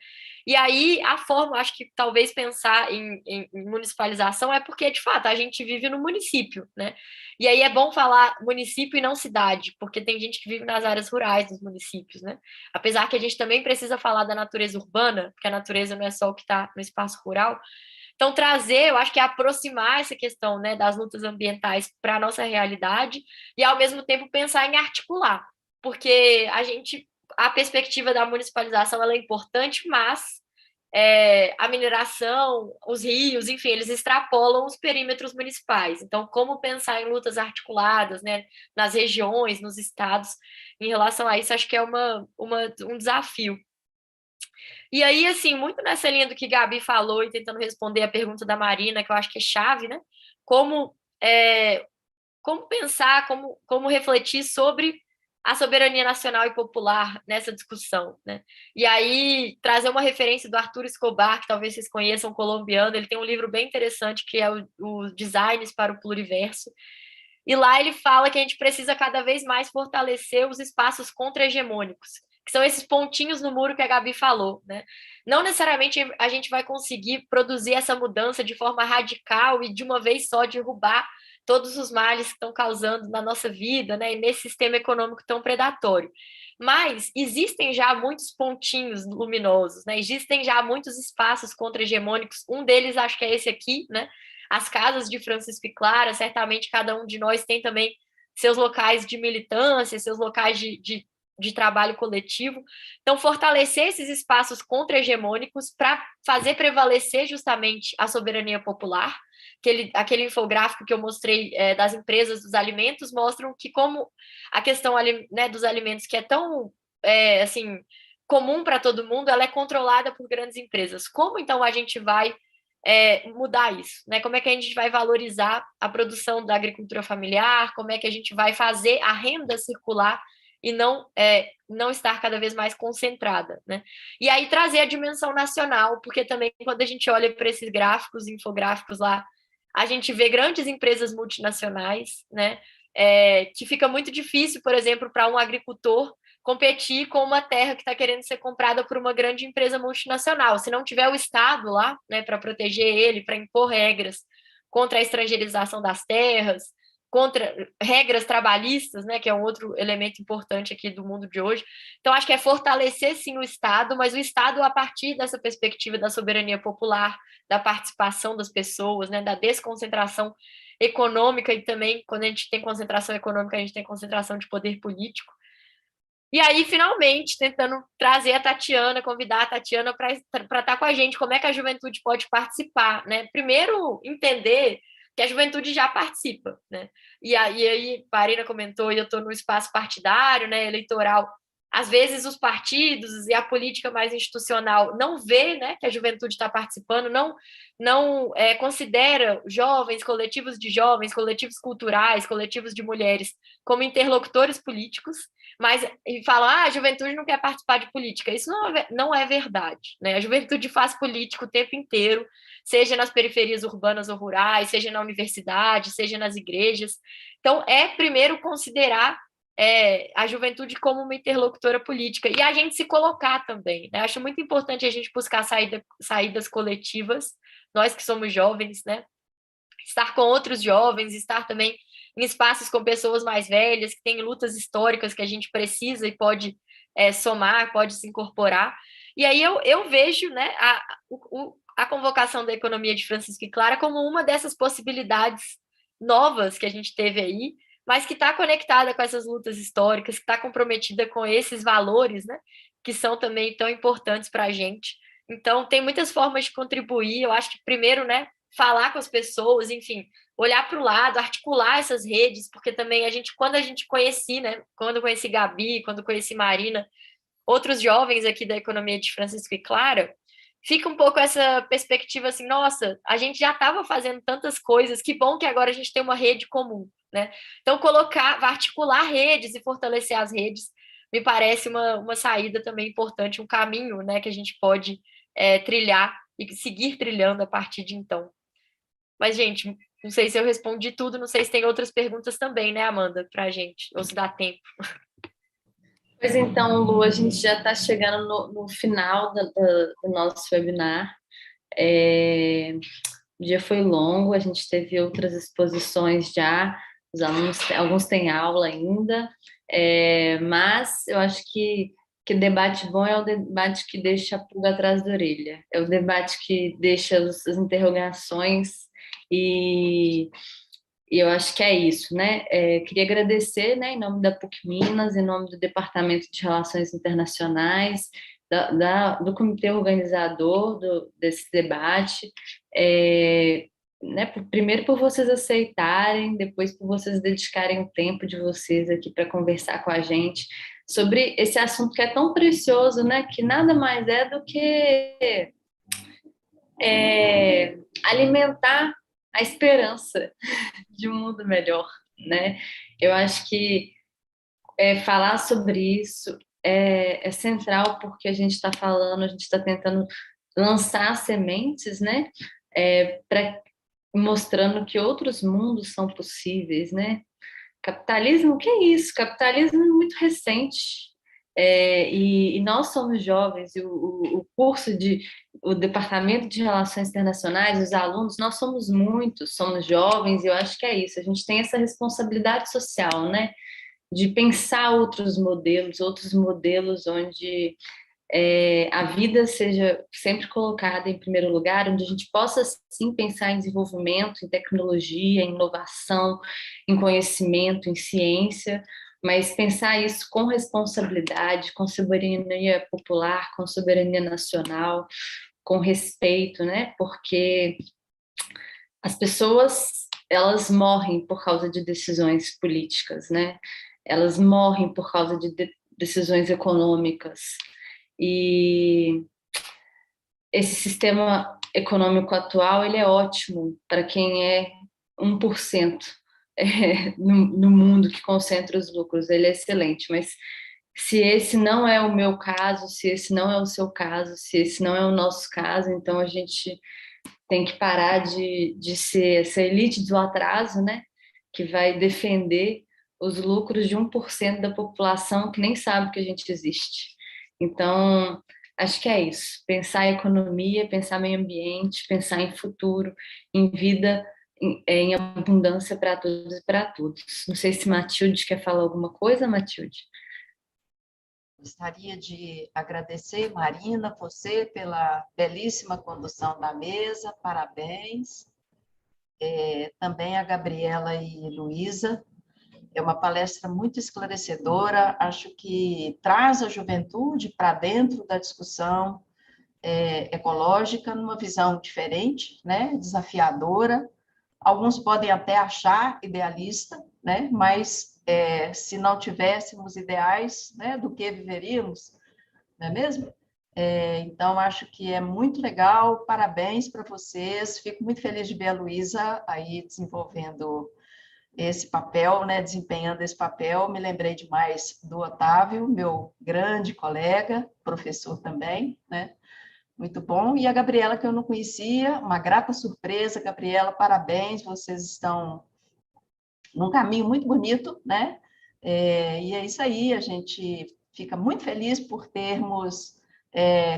E aí, a forma, acho que talvez pensar em municipalização é porque, de fato, a gente vive no município, né? E aí é bom falar município e não cidade, porque tem gente que vive nas áreas rurais dos municípios, né? Apesar que a gente também precisa falar da natureza urbana, porque a natureza não é só o que está no espaço rural. Então, trazer, eu acho que é aproximar essa questão, né, das lutas ambientais para a nossa realidade e, ao mesmo tempo, pensar em articular, porque a perspectiva da municipalização ela é importante, mas a mineração, os rios, enfim, eles extrapolam os perímetros municipais. Então, como pensar em lutas articuladas, né, nas regiões, nos estados, em relação a isso, acho que é um desafio. E aí, assim, muito nessa linha do que Gabi falou e tentando responder a pergunta da Marina, que eu acho que é chave, né? Como, como pensar, como refletir sobre a soberania nacional e popular nessa discussão, né? E aí, trazer uma referência do Arthur Escobar, que talvez vocês conheçam, um colombiano, ele tem um livro bem interessante, que é o Designs para o Pluriverso, e lá ele fala que a gente precisa cada vez mais fortalecer os espaços contra-hegemônicos, que são esses pontinhos no muro que a Gabi falou, né? Não necessariamente a gente vai conseguir produzir essa mudança de forma radical e de uma vez só derrubar todos os males que estão causando na nossa vida, né? E nesse sistema econômico tão predatório. Mas existem já muitos pontinhos luminosos, né? Existem já muitos espaços contra-hegemônicos. Um deles acho que é esse aqui, né? As casas de Francisco e Clara, certamente cada um de nós tem também seus locais de militância, seus locais de trabalho coletivo. Então, fortalecer esses espaços contra-hegemônicos para fazer prevalecer justamente a soberania popular. Aquele infográfico que eu mostrei das empresas dos alimentos mostram que como a questão, né, dos alimentos, que é tão assim, comum para todo mundo, ela é controlada por grandes empresas. Como, então, a gente vai mudar isso, né? Como é que a gente vai valorizar a produção da agricultura familiar, como é que a gente vai fazer a renda circular e não estar cada vez mais concentrada, né? E aí trazer a dimensão nacional, porque também quando a gente olha para esses gráficos, infográficos lá, a gente vê grandes empresas multinacionais, né? Que fica muito difícil, por exemplo, para um agricultor competir com uma terra que está querendo ser comprada por uma grande empresa multinacional. Se não tiver o Estado lá, né, para proteger ele, para impor regras contra a estrangeirização das terras, contra regras trabalhistas, né, que é um outro elemento importante aqui do mundo de hoje. Então, acho que é fortalecer, sim, o Estado, mas o Estado a partir dessa perspectiva da soberania popular, da participação das pessoas, né, da desconcentração econômica, e também, quando a gente tem concentração econômica, a gente tem concentração de poder político. E aí, finalmente, tentando trazer a Tatiana, convidar a Tatiana para estar com a gente, como é que a juventude pode participar, né? Primeiro, entender que a juventude já participa, né? E aí a Marina comentou, e eu estou no espaço partidário, né, eleitoral, às vezes os partidos e a política mais institucional não vê, né, que a juventude está participando, não considera jovens, coletivos culturais, coletivos de mulheres como interlocutores políticos, mas e fala, a juventude não quer participar de política. Isso não é verdade, né? A juventude faz política o tempo inteiro, seja nas periferias urbanas ou rurais, seja na universidade, seja nas igrejas. Então, primeiro considerar a juventude como uma interlocutora política e a gente se colocar também, né? Acho muito importante a gente buscar saídas coletivas, nós que somos jovens, né? Estar com outros jovens, estar também em espaços com pessoas mais velhas, que têm lutas históricas que a gente precisa e pode somar, pode se incorporar. E aí eu vejo, né, a convocação da economia de Francisco e Clara como uma dessas possibilidades novas que a gente teve aí, mas que está conectada com essas lutas históricas, que está comprometida com esses valores, né, que são também tão importantes para a gente. Então, tem muitas formas de contribuir. Eu acho que, primeiro, né, falar com as pessoas, enfim, olhar para o lado, articular essas redes, porque também quando a gente conheci, né? Quando eu conheci Gabi, quando eu conheci Marina, outros jovens aqui da economia de Francisco e Clara, fica um pouco essa perspectiva assim, nossa, a gente já estava fazendo tantas coisas, que bom que agora a gente tem uma rede comum, né? Então, articular redes e fortalecer as redes, me parece uma saída também importante, um caminho, né, que a gente pode trilhar e seguir trilhando a partir de então. Mas, gente, não sei se eu respondi tudo, não sei se tem outras perguntas também, né, Amanda, para a gente, ou se dá tempo. Pois então, Lu, a gente já está chegando no final do nosso webinar. O dia foi longo, a gente teve outras exposições já, os alunos, alguns têm aula ainda, mas eu acho que debate bom é o debate que deixa a pulga atrás da orelha, é o debate que deixa as interrogações e eu acho que é isso, né? Queria agradecer, né, em nome da PUC Minas, em nome do Departamento de Relações Internacionais, do comitê organizador desse debate, né, primeiro por vocês aceitarem, depois por vocês dedicarem o tempo de vocês aqui para conversar com a gente sobre esse assunto que é tão precioso, né, que nada mais é do que alimentar a esperança de um mundo melhor, né? Eu acho que falar sobre isso é central, porque a gente está falando, a gente está tentando lançar sementes, né? Mostrando que outros mundos são possíveis, né? Capitalismo, o que é isso? Capitalismo é muito recente. E nós somos jovens, e o o Departamento de Relações Internacionais, os alunos, nós somos muitos, somos jovens, e eu acho que é isso, a gente tem essa responsabilidade social, né? De pensar outros modelos onde a vida seja sempre colocada em primeiro lugar, onde a gente possa sim pensar em desenvolvimento, em tecnologia, em inovação, em conhecimento, em ciência, mas pensar isso com responsabilidade, com soberania popular, com soberania nacional, com respeito, né? Porque as pessoas, elas morrem por causa de decisões políticas, né? Elas morrem por causa de decisões econômicas. E esse sistema econômico atual, ele é ótimo para quem é 1% no mundo que concentra os lucros, ele é excelente, mas se esse não é o meu caso, se esse não é o seu caso, se esse não é o nosso caso, então a gente tem que parar de ser essa elite do atraso, né, que vai defender os lucros de 1% da população que nem sabe que a gente existe. Então, acho que é isso. Pensar em economia, pensar meio ambiente, pensar em futuro, em vida, em abundância para todos e para todos. Não sei se Matilde quer falar alguma coisa, Matilde? Gostaria de agradecer, Marina, você pela belíssima condução da mesa, parabéns. Também a Gabriela e Luísa. É uma palestra muito esclarecedora, acho que traz a juventude para dentro da discussão ecológica, numa visão diferente, né? Desafiadora. Alguns podem até achar idealista, né? Mas se não tivéssemos ideais, né? Do que viveríamos, não é mesmo? Então, acho que é muito legal, parabéns para vocês, fico muito feliz de ver a Luísa aí desenvolvendo esse papel, né, desempenhando esse papel. Me lembrei demais do Otávio, meu grande colega, professor também, né? Muito bom. E a Gabriela, que eu não conhecia, uma grata surpresa. Gabriela, parabéns, vocês estão num caminho muito bonito, né? E é isso aí, a gente fica muito feliz por termos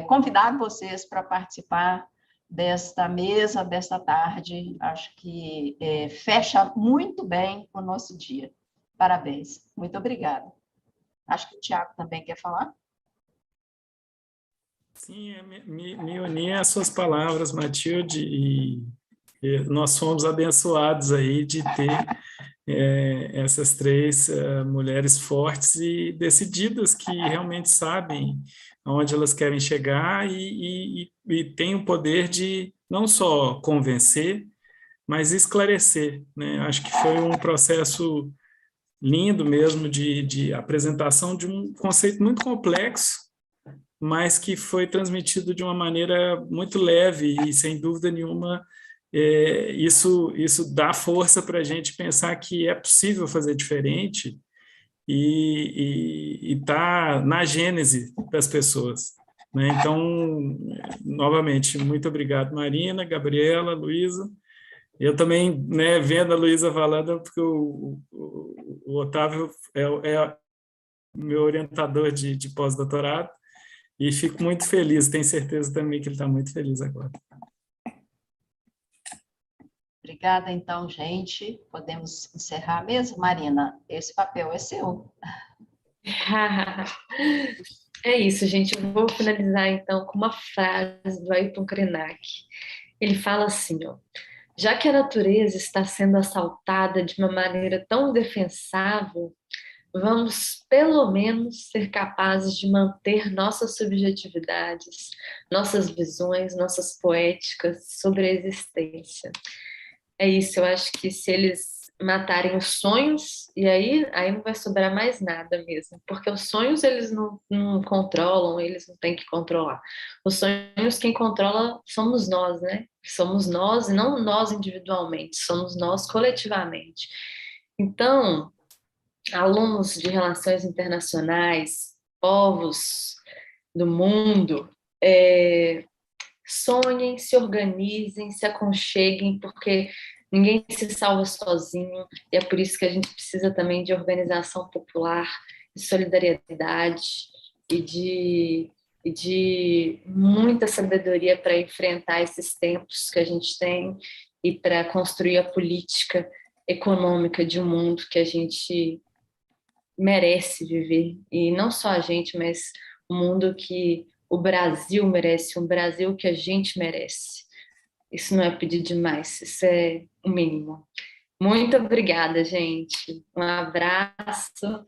convidado vocês para participar desta mesa, desta tarde. Acho que fecha muito bem o nosso dia. Parabéns. Muito obrigada. Acho que o Tiago também quer falar. Sim, me uni às suas palavras, Matilde, e nós fomos abençoados aí de ter essas três mulheres fortes e decididas que realmente sabem aonde elas querem chegar e têm o poder de não só convencer, mas esclarecer, né? Acho que foi um processo lindo mesmo de apresentação de um conceito muito complexo, mas que foi transmitido de uma maneira muito leve e, sem dúvida nenhuma, isso dá força para a gente pensar que é possível fazer diferente e está na gênese das pessoas, né? Então, novamente, muito obrigado, Marina, Gabriela, Luísa. Eu também, né, vendo a Luísa falando, porque o Otávio é meu orientador de pós-doutorado, e fico muito feliz, tenho certeza também que ele está muito feliz agora. Obrigada, então, gente. Podemos encerrar mesmo, Marina? Esse papel é seu. É isso, gente. Eu vou finalizar, então, com uma frase do Ayrton Krenak. Ele fala assim, ó: já que a natureza está sendo assaltada de uma maneira tão indefensável, vamos, pelo menos, ser capazes de manter nossas subjetividades, nossas visões, nossas poéticas sobre a existência. É isso, eu acho que se eles matarem os sonhos, e aí não vai sobrar mais nada mesmo, porque os sonhos eles não controlam, eles não têm que controlar. Os sonhos quem controla somos nós, né? Somos nós, e não nós individualmente, somos nós coletivamente. Então, alunos de relações internacionais, povos do mundo, sonhem, se organizem, se aconcheguem, porque ninguém se salva sozinho, e é por isso que a gente precisa também de organização popular, de solidariedade e de muita sabedoria para enfrentar esses tempos que a gente tem e para construir a política econômica de um mundo que a gente merece viver. E não só a gente, mas o mundo que o Brasil merece, um Brasil que a gente merece. Isso não é pedir demais, isso é o mínimo. Muito obrigada, gente. Um abraço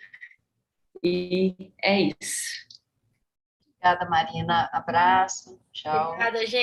e é isso. Obrigada, Marina. Abraço. Tchau. Obrigada, gente.